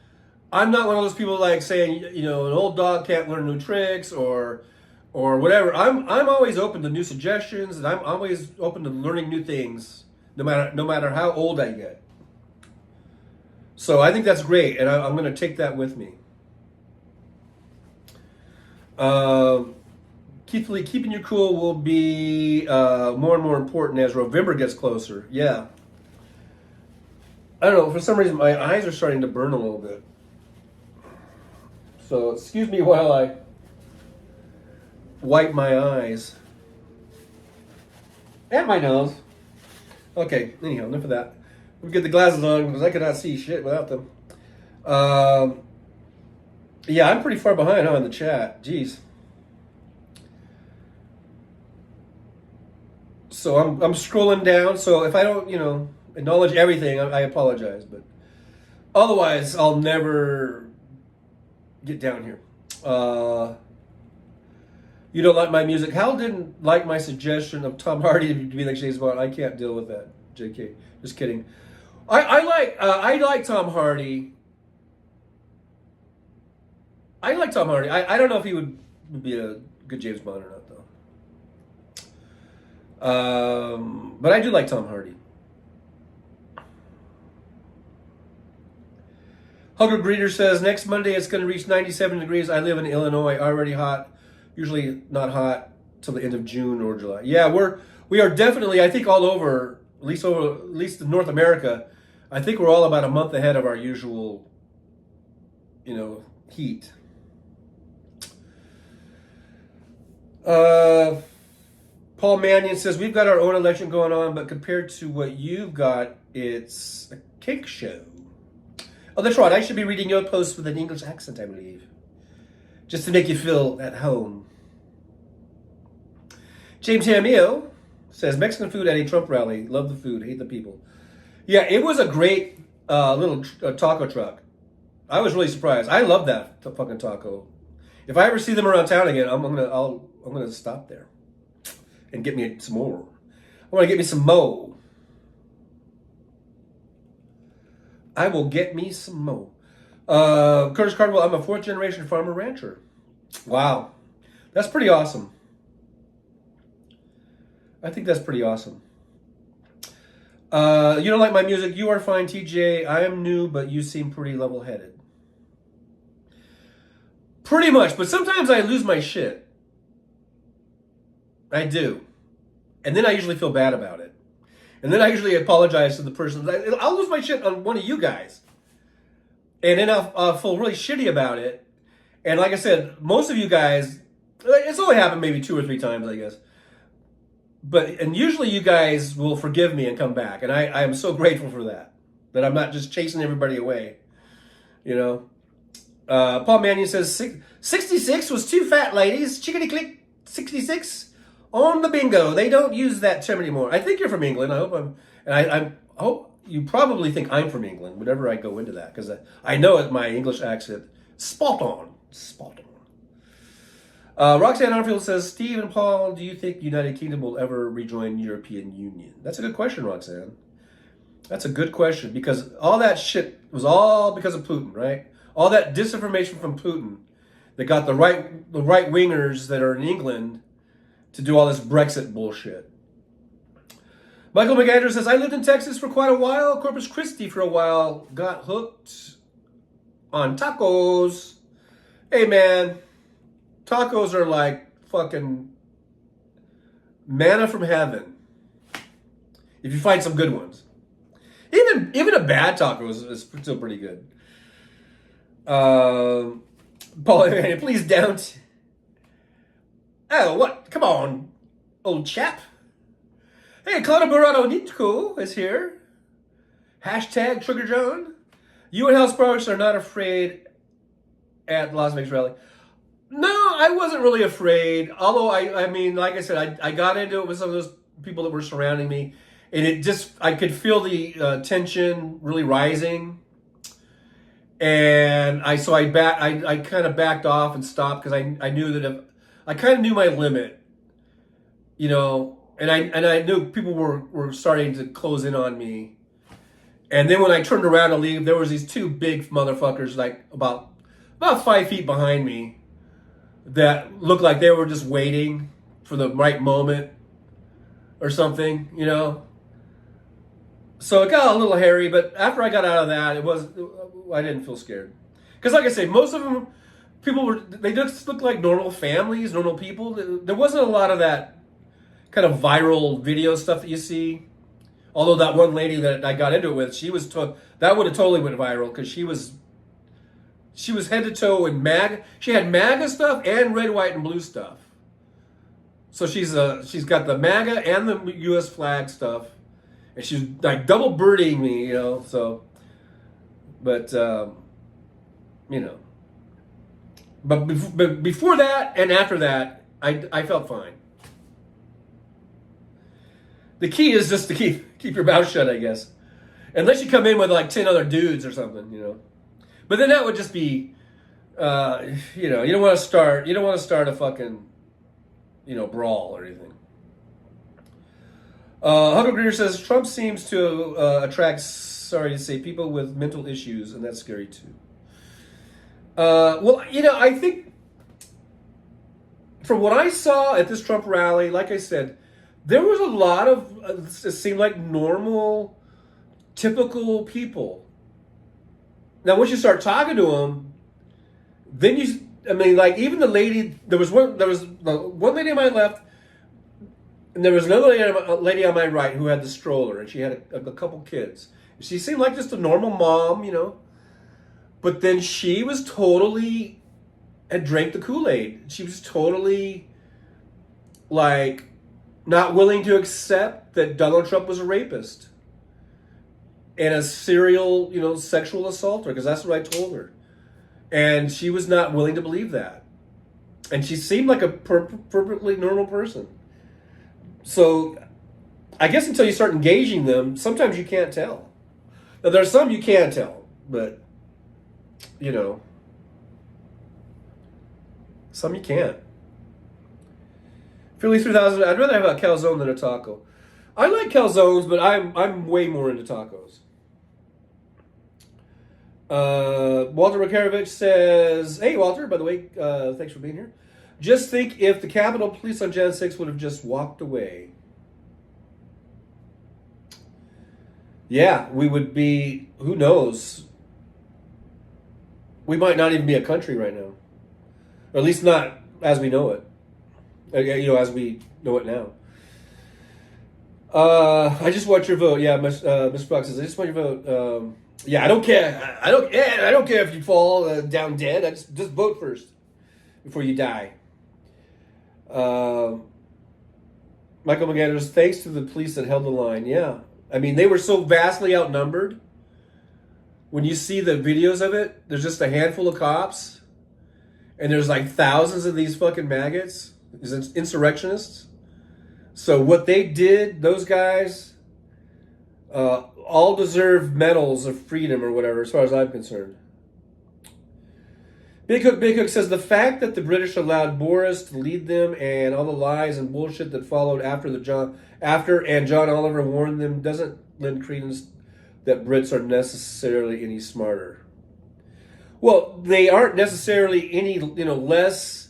I'm not one of those people like saying, you know, an old dog can't learn new tricks or whatever. I'm always open to new suggestions, and I'm always open to learning new things, no matter how old I get. So I think that's great, and I'm going to take that with me. Keith Lee, keeping you cool will be more and more important as November gets closer. Yeah. I don't know, for some reason my eyes are starting to burn a little bit. So excuse me while I wipe my eyes. And my nose. Okay, anyhow, enough of that. Let me get the glasses on because I cannot see shit without them. Yeah, I'm pretty far behind in the chat. Jeez. So I'm scrolling down. So if I don't, you know, acknowledge everything, I apologize. But otherwise, I'll never get down here. You don't like my music. Hal didn't like my suggestion of Tom Hardy to be like James Bond. I can't deal with that. JK, just kidding. I like Tom Hardy. I like Tom Hardy. I don't know if he would be a good James Bond or not, though. But I do like Tom Hardy. Hugger Greeter says, next Monday it's going to reach 97 degrees. I live in Illinois, already hot. Usually not hot till the end of June or July. Yeah, we are definitely, I think all over, at least in North America, I think we're all about a month ahead of our usual, you know, heat. Paul Mannion says, we've got our own election going on, but compared to what you've got, it's a cake show. Oh, that's right. I should be reading your post with an English accent, I believe. Just to make you feel at home. James Hamio says, Mexican food at a Trump rally. Love the food, hate the people. Yeah, it was a great little taco truck. I was really surprised. I love that fucking taco. If I ever see them around town again, I'm gonna stop there and get me some more. I want to get me some mo. I will get me some mo. Curtis Cardwell, I'm a fourth generation farmer rancher. Wow. That's pretty awesome. I think that's pretty awesome. You don't like my music? You are fine, TJ. I am new, but you seem pretty level-headed. Pretty much, but sometimes I lose my shit. I do. And then I usually feel bad about it. And then I usually apologize to the person. I'll lose my shit on one of you guys. And then I'll feel really shitty about it. And like I said, most of you guys, it's only happened maybe 2 or 3 times, I guess. And usually you guys will forgive me and come back. And I am so grateful for that. That I'm not just chasing everybody away. You know? Paul Mannion says, 66 was 2 fat ladies. Chickadee click 66 on the bingo. They don't use that term anymore. I think you're from England. I hope I hope you probably think I'm from England whenever I go into that, because I know it, my English accent. Spot on. Spot on. Roxanne Arfield says, Steve and Paul, do you think United Kingdom will ever rejoin European Union? That's a good question, Roxanne. That's a good question, because all that shit was all because of Putin, right? All that disinformation from Putin that got the right wingers that are in England to do all this Brexit bullshit. Michael McAndrew says, I lived in Texas for quite a while. Corpus Christi for a while. Got hooked on tacos. Hey, man. Tacos are like fucking manna from heaven. If you find some good ones. Even a bad taco is still pretty good. Paul, please don't. Oh, what? Come on, old chap. Hey, Claudio Barado Nitko is here. Hashtag Trigger John. You and Hal Sparks are not afraid at Las Vegas Rally. No, I wasn't really afraid. Although, I mean, like I said, I got into it with some of those people that were surrounding me. And it just, I could feel the tension really rising. And I kind of backed off and stopped, because I knew that I kind of knew my limit, you know, and I knew people were starting to close in on me. And then when I turned around to leave, there was these 2 big motherfuckers, like about 5 feet behind me, that looked like they were just waiting for the right moment or something, you know. So it got a little hairy, but after I got out of that, I didn't feel scared. Because like I say, most of them, they just looked like normal families, normal people. There wasn't a lot of that kind of viral video stuff that you see. Although that one lady that I got into it with, that would have totally went viral, because she was head to toe in MAGA. She had MAGA stuff and red, white, and blue stuff. So she's got the MAGA and the U.S. flag stuff. And she's like double birding me, you know, so, but, you know, but before that and after that, I felt fine. The key is just to keep your mouth shut, I guess. Unless you come in with like 10 other dudes or something, you know. But then that would just be, you know, you don't want to start a fucking, you know, brawl or anything. Huddle Greer says, Trump seems to attract, sorry to say, people with mental issues, and that's scary too. Well, you know, I think from what I saw at this Trump rally, like I said, there was a lot of, it seemed like normal, typical people. Now, once you start talking to them, then like even the lady, there was one lady on my left, and there was another lady on my right who had the stroller, and she had a couple kids. She seemed like just a normal mom, you know. But then she was totally, had drank the Kool-Aid. She was totally, like, not willing to accept that Donald Trump was a rapist and a serial, you know, sexual assaulter, because that's what I told her. And she was not willing to believe that. And she seemed like a perfectly normal person. So I guess until you start engaging them, sometimes you can't tell. Now, there's some you can tell, but, you know, some you can't. Philly 3000, I'd rather have a calzone than a taco. I like calzones, but I'm way more into tacos. Walter Makarovich says, hey, Walter, by the way, thanks for being here. Just think if the Capitol Police on Jan 6 would have just walked away. Yeah, we would be, who knows? We might not even be a country right now. Or at least not as we know it. You know, as we know it now. I just want your vote. Yeah, Miss Fox says, I just want your vote. Yeah, I don't care. I don't care if you fall down dead. I just vote first before you die. Michael McAndrews, thanks to the police that held the line. Yeah, I mean they were so vastly outnumbered. When you see the videos of it, there's just a handful of cops, and there's like thousands of these fucking maggots, these insurrectionists. So what they did, those guys, all deserve medals of freedom or whatever, as far as I'm concerned. Big Hook says the fact that the British allowed Boris to lead them and all the lies and bullshit that followed after John Oliver warned them doesn't lend credence that Brits are necessarily any smarter. Well, they aren't necessarily any less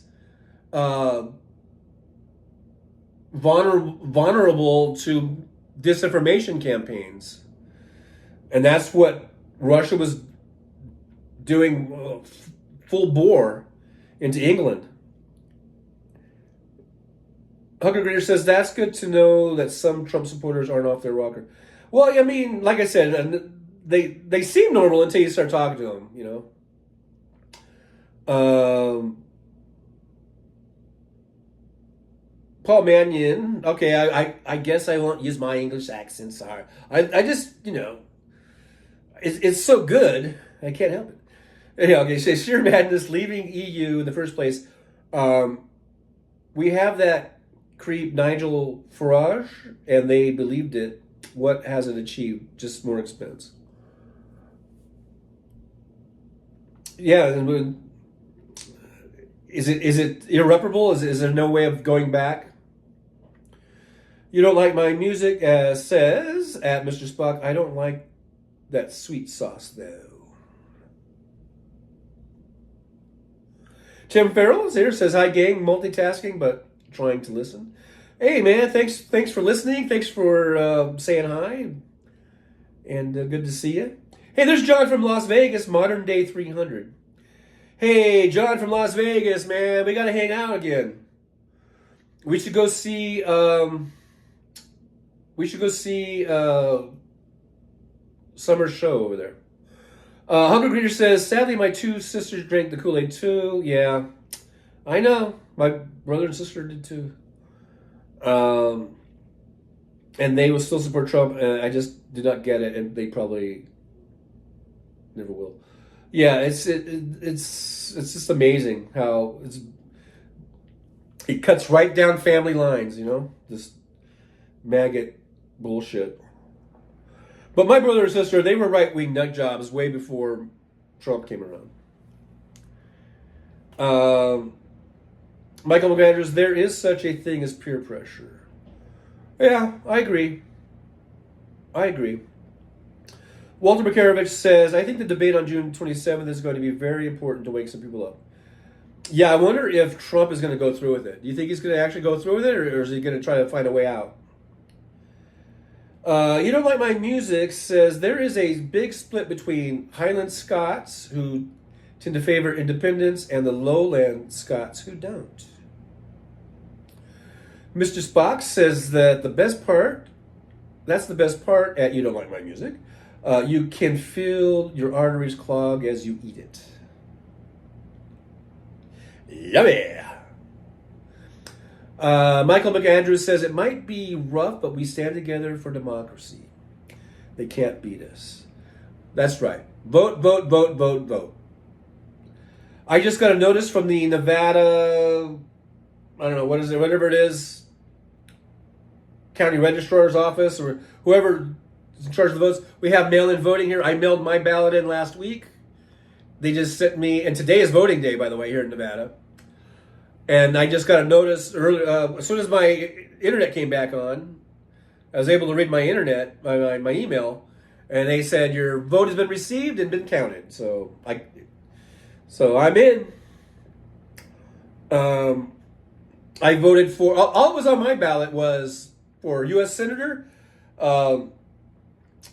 vulnerable to disinformation campaigns. And that's what Russia was doing full bore into England. Hugger Greeter says, that's good to know that some Trump supporters aren't off their rocker. Well, I mean, like I said, they seem normal until you start talking to them, Paul Mannion. Okay, I guess I won't use my English accent. Sorry. I just, it's so good. I can't help it. Anyhow, okay, so sheer madness leaving EU in the first place. We have that creep Nigel Farage, and they believed it. What has it achieved? Just more expense. Yeah, is it irreparable? Is there no way of going back? You don't like my music, says at Mr. Spock. I don't like that sweet sauce though. Tim Farrell is here, says hi gang, multitasking but trying to listen. Hey man, thanks for listening. Thanks for saying hi, and good to see you. Hey, there's John from Las Vegas, modern day 300. Hey, John from Las Vegas, man, we gotta hang out again. We should go see. Summer show over there. Hunger Greeter says, sadly, my two sisters drank the Kool-Aid too. Yeah, I know. My brother and sister did too. And they will still support Trump. I just did not get it, and they probably never will. Yeah, it's just amazing how it cuts right down family lines. This maggot bullshit. But my brother and sister, they were right-wing nut jobs way before Trump came around. Michael McAndrews, there is such a thing as peer pressure. Yeah, I agree. Walter Makarovich says, I think the debate on June 27th is going to be very important to wake some people up. Yeah, I wonder if Trump is going to go through with it. Do you think he's going to actually go through with it, or is he going to try to find a way out? You Don't Like My Music says, there is a big split between Highland Scots, who tend to favor independence, and the Lowland Scots, who don't. Mr. Spock says that the best part at You Don't Like My Music, you can feel your arteries clog as you eat it. Yummy! Michael McAndrews says, it might be rough, but we stand together for democracy. They can't beat us. That's right. Vote, vote, vote, vote, vote. I just got a notice from the Nevada, I don't know, whatever it is, county registrar's office, or whoever is in charge of the votes. We have mail-in voting here. I mailed my ballot in last week. They just sent me, and today is voting day, by the way, here in Nevada. And I just got a notice earlier, as soon as my internet came back on, I was able to read my internet, my email, and they said your vote has been received and been counted. So I'm in. I voted for, all that was on my ballot was for U.S. Senator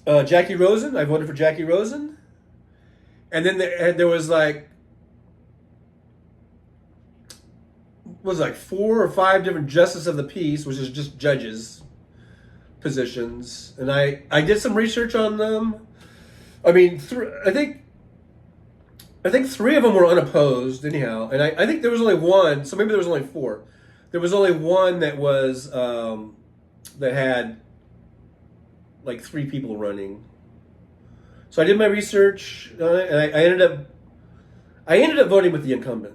Jackie Rosen. I voted for Jackie Rosen. And then there was like 4 or 5 different justices of the peace, which is just judges, positions, and I did some research on them. I mean, I think three of them were unopposed anyhow, and I think there was only one, so maybe there was only four. There was only one that was that had like three people running. So I did my research on it, and I ended up voting with the incumbent.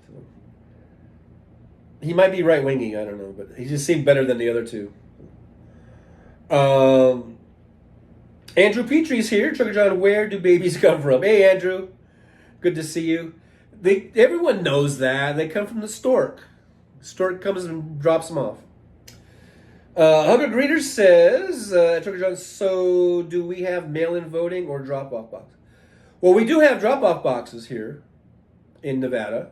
So, he might be right wingy, I don't know, but he just seemed better than the other two. Andrew Petrie's here. Trucker John, where do babies come from? Hey, Andrew. Good to see you. Everyone knows that. They come from the stork. Stork comes and drops them off. Hugger Greeter says, Trucker John, so do we have mail-in voting or drop-off box? Well, we do have drop-off boxes here in Nevada.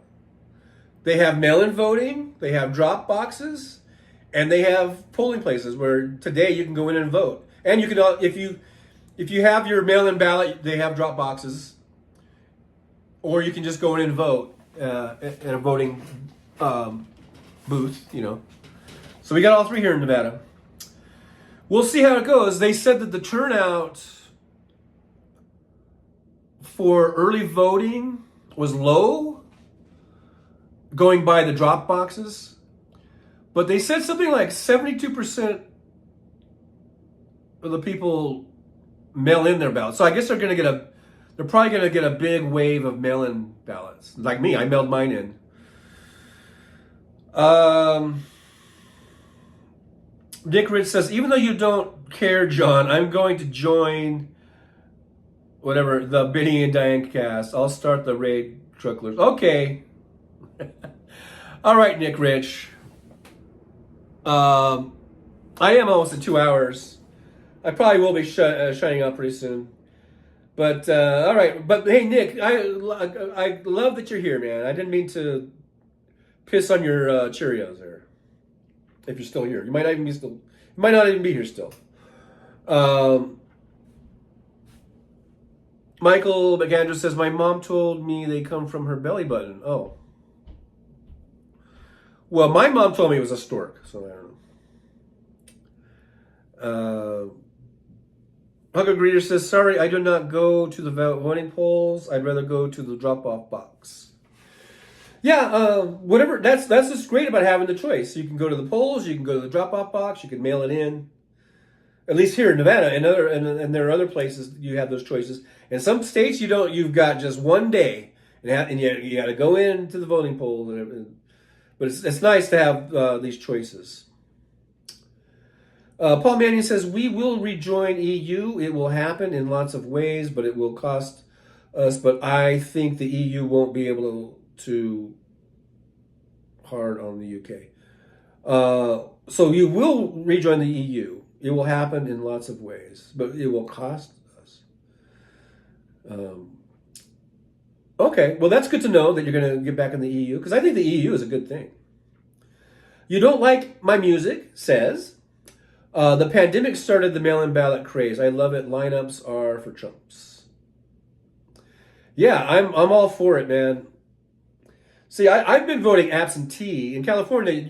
They have mail-in voting, they have drop boxes, and they have polling places where today you can go in and vote. And you can, if you have your mail-in ballot, they have drop boxes. Or you can just go in and vote in a voting booth, you know. So we got all three here in Nevada. We'll see how it goes. They said that the turnout for early voting was low, going by the drop boxes. But they said something like 72% of the people mail in their ballots. So I guess they're probably going to get a big wave of mail-in ballots. Like me, I mailed mine in. Dick Rich says, even though you don't care, John, I'm going to join whatever, the Benny and Diane cast. I'll start the raid trucklers. Okay. All right, Nick Rich. I am almost at 2 hours. I probably will be shutting up pretty soon. But, all right. But, hey, Nick, I love that you're here, man. I didn't mean to piss on your Cheerios there. If you're still here. You might not even be here still. Michael McAndrews says, my mom told me they come from her belly button. Oh. Well, my mom told me it was a stork, so I don't know. Hugger Greeter says, sorry, I do not go to the voting polls. I'd rather go to the drop-off box. Yeah, whatever. That's what's great about having the choice. You can go to the polls, you can go to the drop-off box, you can mail it in. At least here in Nevada, and there are other places you have those choices. In some states you don't. You've got just one day, and you got to go into the voting poll. But it's nice to have these choices. Paul Mannion says, we will rejoin EU. It will happen in lots of ways, but it will cost us. But I think the EU won't be able to hard on the UK. So you will rejoin the EU. It will happen in lots of ways, but it will cost us. Okay, well, that's good to know that you're going to get back in the EU, because I think the EU is a good thing. You don't like my music, says. The pandemic started the mail-in ballot craze. I love it. Lineups are for chumps. Yeah, I'm all for it, man. See, I've been voting absentee in California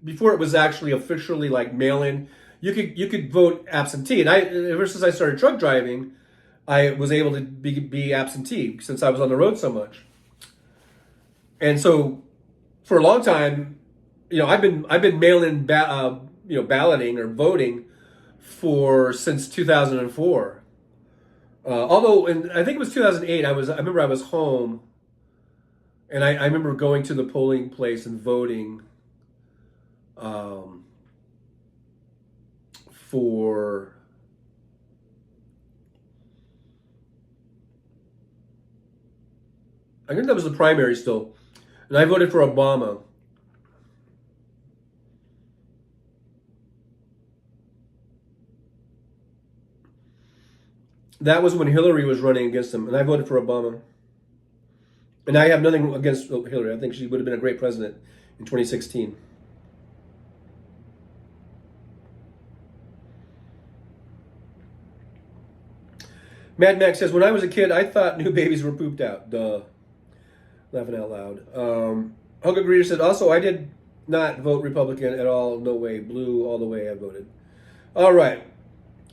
before it was actually officially like mail-in. You could vote absentee, and ever since I started truck driving, I was able to be absentee since I was on the road so much. And so, for a long time, I've been mail-in balloting or voting since 2004. Although, I think it was 2008. I remember I was home, and I remember going to the polling place and voting for I think that was the primary still, and I voted for Obama. That was when Hillary was running against him, and I voted for Obama. And I have nothing against Hillary. I think she would have been a great president in 2016. Mad Max says, when I was a kid, I thought new babies were pooped out. Duh. Laughing out loud. Hugger Greeter said, also, I did not vote Republican at all. No way. Blue all the way I voted. All right.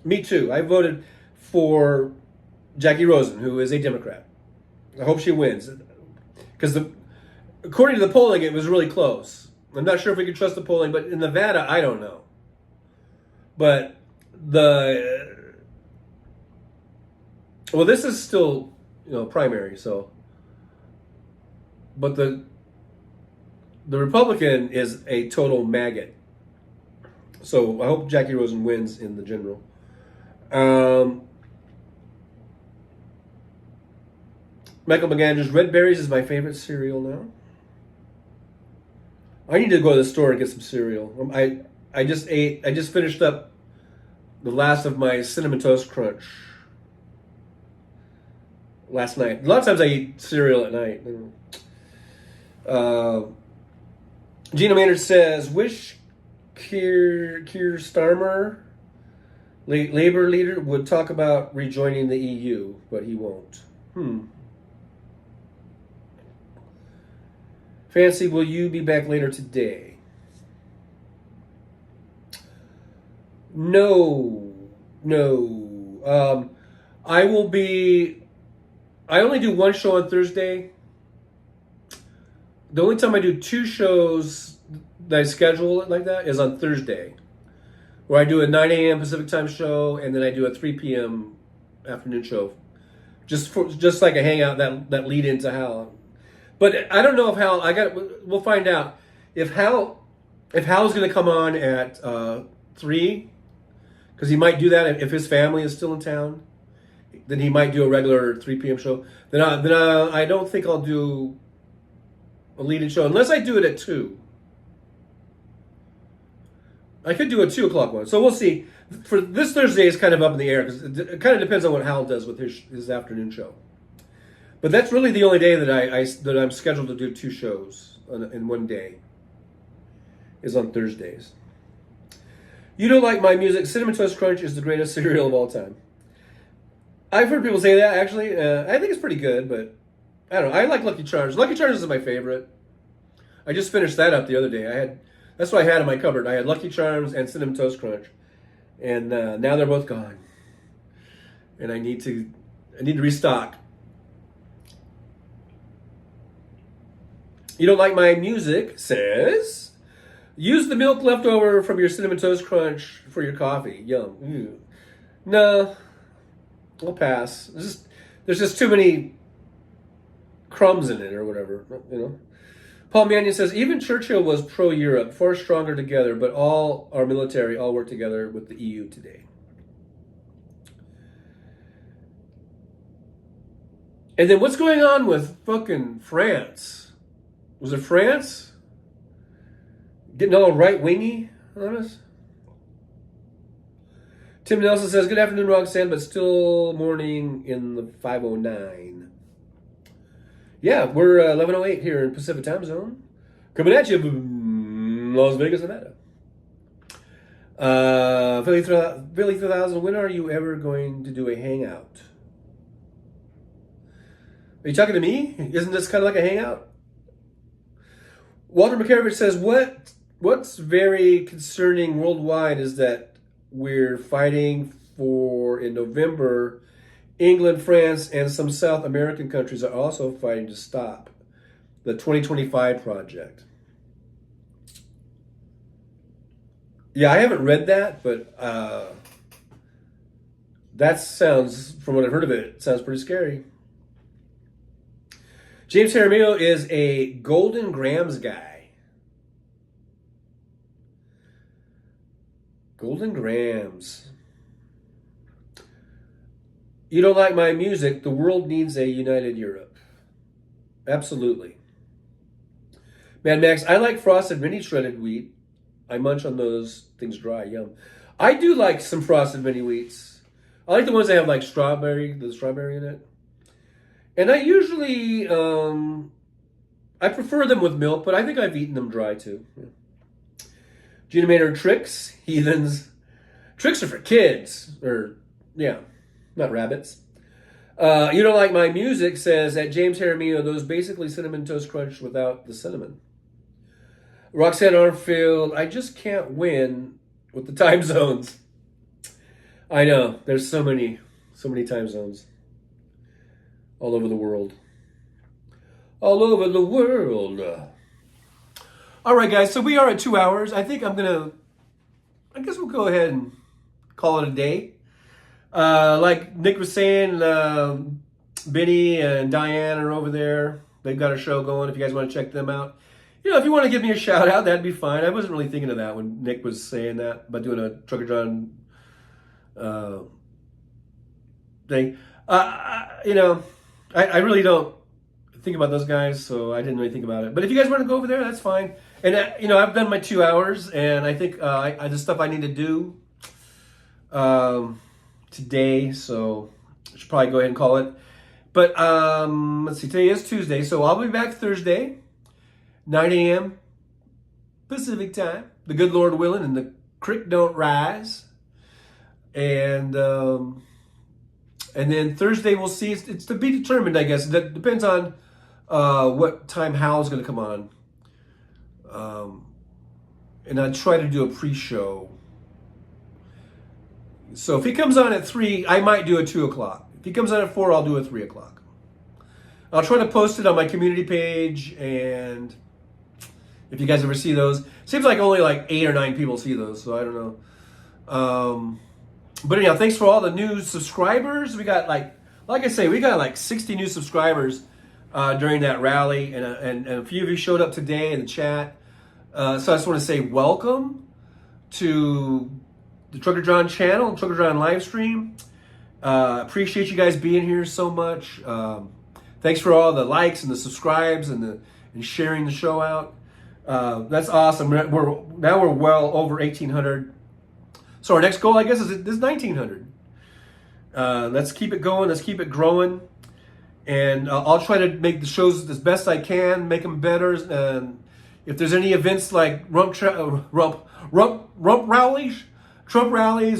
Me too. I voted for Jackie Rosen, who is a Democrat. I hope she wins. Because according to the polling, it was really close. I'm not sure if we can trust the polling, but in Nevada, I don't know. But this is still, primary, so. But the Republican is a total maggot. So I hope Jackie Rosen wins in the general. Michael McAndrews, Red Berries is my favorite cereal now. I need to go to the store and get some cereal. I just finished up the last of my Cinnamon Toast Crunch last night. A lot of times I eat cereal at night. Gina Maynard says, wish Keir Starmer, Labour leader, would talk about rejoining the EU, but he won't. Fancy, will you be back later today? No. I will be. I only do one show on Thursday. The only time I do two shows that I schedule it like that is on Thursday, where I do a 9 a.m. Pacific time show and then I do a 3 p.m. afternoon show, just like a hangout that lead into Hal. But I don't know if Hal. We'll find out if Hal's going to come on at 3, because he might do that if his family is still in town. Then he might do a regular 3 p.m. show. Then I don't think I'll do a lead-in show unless I do it at 2. I could do a 2 o'clock one, so we'll see. For this Thursday is kind of up in the air because it kind of depends on what Hal does with his afternoon show. But that's really the only day that I'm scheduled to do 2 shows in one day. Is on Thursdays. You don't like my music. Cinnamon Toast Crunch is the greatest cereal of all time. I've heard people say that, actually. I think it's pretty good, but I don't know. I like Lucky Charms. Lucky Charms is my favorite. I just finished that up the other day. That's what I had in my cupboard. I had Lucky Charms and Cinnamon Toast Crunch. And now they're both gone. And I need to restock. You don't like my music, says, use the milk left over from your Cinnamon Toast Crunch for your coffee. Yum. Ew. No, I'll pass. There's just too many crumbs in it or whatever, Paul Mannion says, even Churchill was pro-Europe, far stronger together, but all our military all work together with the EU today. And then what's going on with fucking France? Was it France? Getting all right-wingy on us? Tim Nelson says, good afternoon, Roxanne, but still morning in the 5:09. Yeah, we're 11:08 here in Pacific Time Zone. Coming at you from Las Vegas, Nevada. Philly 3000, when are you ever going to do a hangout? Are you talking to me? Isn't this kind of like a hangout? Walter McCarrick says, what's very concerning worldwide is that we're fighting for, in November, England, France, and some South American countries are also fighting to stop the 2025 project. Yeah, I haven't read that, but that sounds, from what I've heard of it sounds pretty scary. James Jaramillo is a Golden Grams guy. Golden Grams. You don't like my music. The world needs a united Europe. Absolutely. Mad Max, I like frosted mini shredded wheat. I munch on those things dry. Yum. I do like some frosted mini wheats. I like the ones that have like the strawberry in it. And I usually, I prefer them with milk, but I think I've eaten them dry too. Yeah. Gina Maynard, tricks, heathens. Tricks are for kids, not rabbits. You don't like my music, says at James Jaramillo, those basically Cinnamon Toast Crunch without the cinnamon. Roxanne Armfield, I just can't win with the time zones. I know. There's so many time zones all over the world. All over the world. All right, guys. So we are at 2 hours. I guess we'll go ahead and call it a day. Like Nick was saying, Benny and Diane are over there. They've got a show going. If you guys want to check them out, if you want to give me a shout out, that'd be fine. I wasn't really thinking of that when Nick was saying that about doing a Trucker John thing. I really don't think about those guys, so I didn't really think about it. But if you guys want to go over there, that's fine. And I've done my 2 hours, and I think the stuff I need to do today, so I should probably go ahead and call it. But let's see, today is Tuesday, so I'll be back Thursday, 9 a.m. Pacific time. The good Lord willing, and the creek don't rise. And then Thursday we'll see. It's to be determined, I guess. That depends on what time Hal's going to come on. And I try to do a pre-show. So if he comes on at 3, I might do a 2 o'clock. If he comes on at 4, I'll do a 3 o'clock. I'll try to post it on my community page, and if you guys ever see those, seems like only like 8 or 9 people see those, so I don't know. But anyhow, thanks for all the new subscribers. We got like I say, we got like 60 new subscribers during that rally, and a few of you showed up today in the chat. So I just want to say welcome to the Trucker John channel, Trucker John live stream. Appreciate you guys being here so much. Thanks for all the likes and the subscribes and sharing the show out. That's awesome. We're well over 1,800. So our next goal, I guess, is 1,900. Let's keep it going. Let's keep it growing. And I'll try to make the shows as best I can, make them better. And if there's any events like Trump rallies,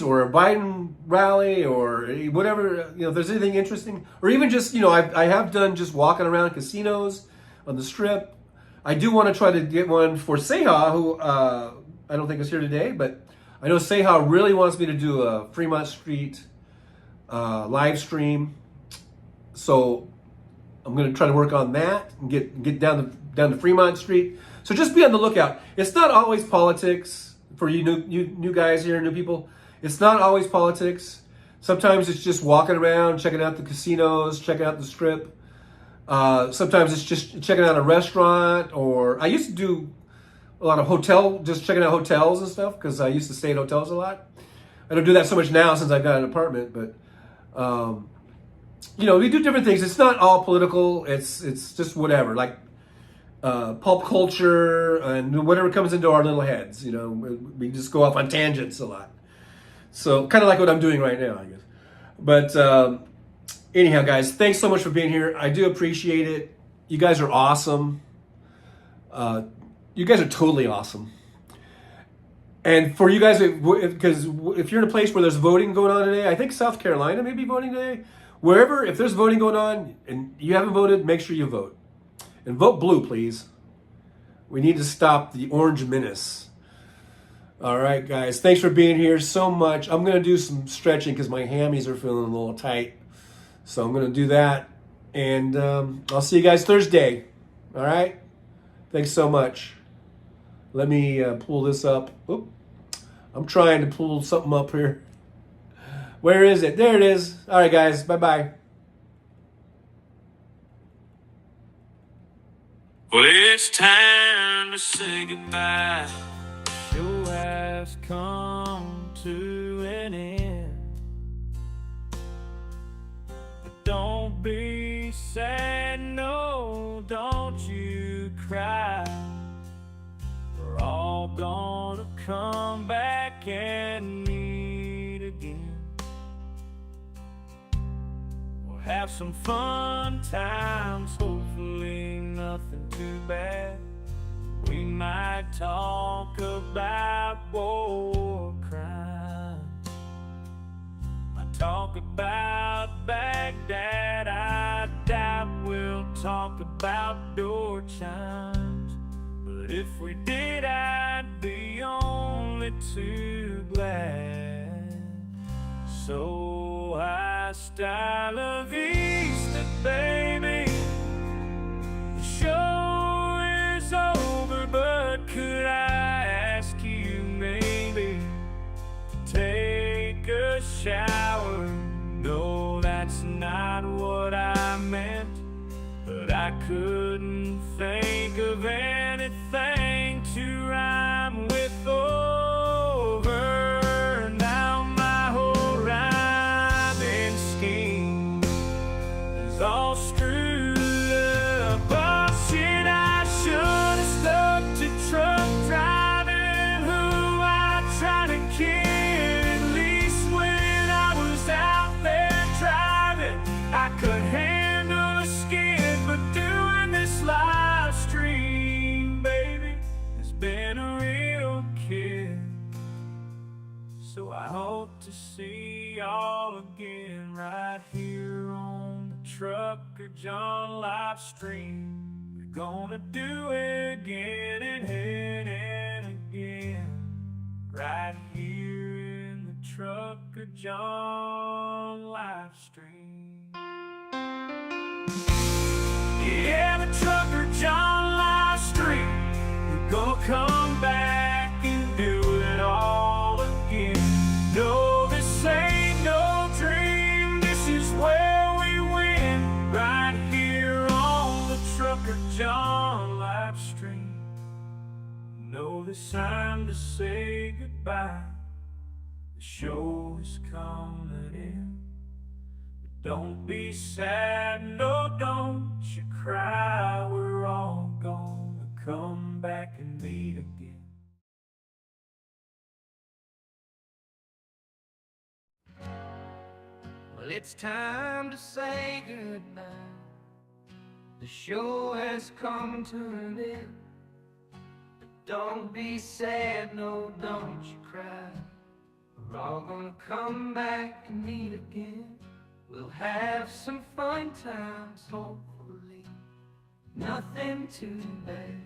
or a Biden rally, or whatever, if there's anything interesting, or even just, I have done just walking around casinos on the Strip. I do want to try to get one for Seha, who I don't think is here today, but I know Seha really wants me to do a Fremont Street live stream. So I'm going to try to work on that and get down to Fremont Street. So just be on the lookout. It's not always politics. For you new guys here, new people, it's not always politics. Sometimes it's just walking around, checking out the casinos, checking out the Strip. Sometimes it's just checking out a restaurant, or I used to do a lot of just checking out hotels and stuff, because I used to stay at hotels a lot. I don't do that so much now since I've got an apartment, but we do different things. It's not all political. It's just whatever, like pulp culture and whatever comes into our little heads. We just go off on tangents a lot. So kind of like what I'm doing right now, I guess. But anyhow, guys, thanks so much for being here. I do appreciate it. You guys are awesome. You guys are totally awesome. And for you guys, because if you're in a place where there's voting going on today, I think South Carolina may be voting today. Wherever, if there's voting going on and you haven't voted, make sure you vote. And vote blue, please. We need to stop the orange menace. All right, guys. Thanks for being here so much. I'm going to do some stretching because my hammies are feeling a little tight. So I'm going to do that. And I'll see you guys Thursday. All right? Thanks so much. Let me pull this up. Oop. I'm trying to pull something up here. Where is it? There it is. All right, guys. Bye-bye. Well, it's time to say goodbye. Show has come to an end. But don't be sad, no, don't you cry. We're all gonna come back and meet again. We'll have some fun times, hopefully nothing too bad. We might talk about war crimes. Might talk about Baghdad. I doubt we'll talk about door chimes. But if we did, I'd be only too glad. So hasta la vista, baby. The show is over, but could I ask you maybe to take a shower? No, that's not what I meant, but I couldn't think of anything to rhyme with over. Now my whole rhyming scheme is all screwed up. Oh shit, I should have stuck to truck driving, who I tried to kid. At least when I was out there driving, I could handle a skid, but doing this live stream, baby, has been a real kid. So I hope to see y'all again right here on the Trucker John live stream. We're gonna do it again and again, right here in the Trucker John live stream. Yeah, the Trucker John live stream. We're gonna come back and do it all again. No, this ain't no dream. This is where we win, right here on the Trucker John live stream. No, this time to say goodbye. The show is coming in. Don't be sad, no, don't you cry. We're all gonna come back and meet again. Well, it's time to say goodbye. The show has come to an end. Don't be sad, no, don't you cry. We're all gonna come back and meet again. We'll have some fun times, hopefully. Nothing too bad.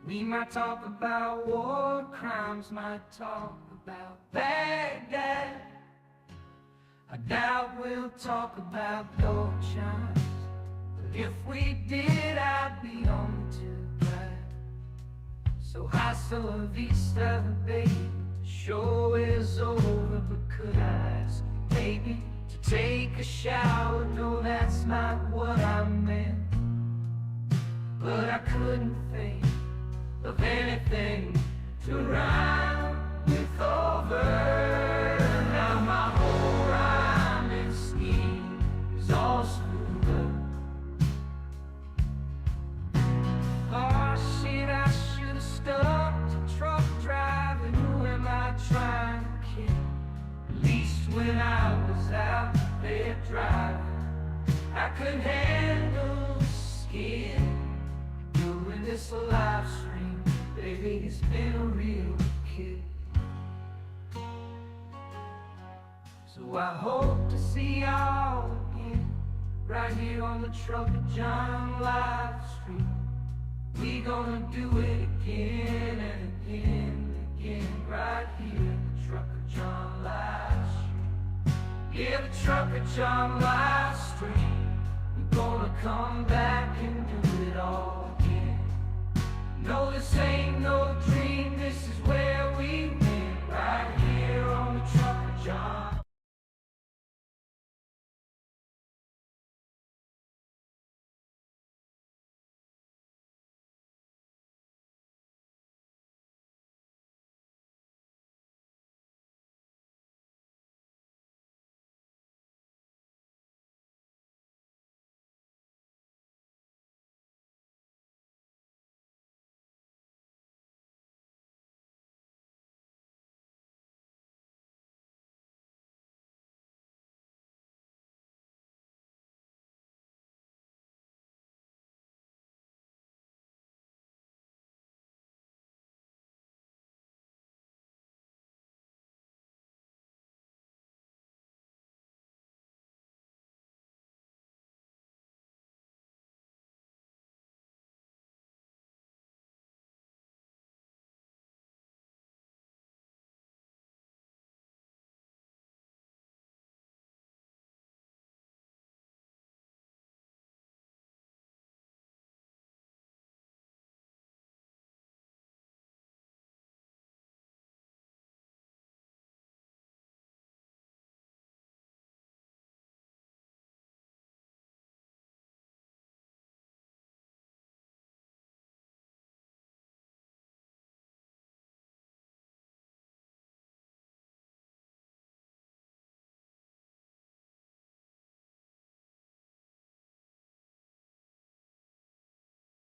We might talk about war crimes, might talk about Baghdad. I doubt we'll talk about gold chimes, but if we did, I'd be on too glad. So hasta la vista, baby. The show is over, but could I ask you, baby, to take a shower? No, that's not what I meant, but I couldn't think of anything to rhyme with over. Now my whole rhyming scheme is all screwed up. Oh shit, I should have stuck to truck driving. Who am I trying to kid? At least when I was out there driving, I could handle the skid. Doing this live stream, baby, it's been a real kid. So I hope to see y'all again, right here on the Trucker John live stream. We gonna do it again and again and again, right here in the Trucker John live stream. Yeah, the Trucker John live stream. We're gonna come back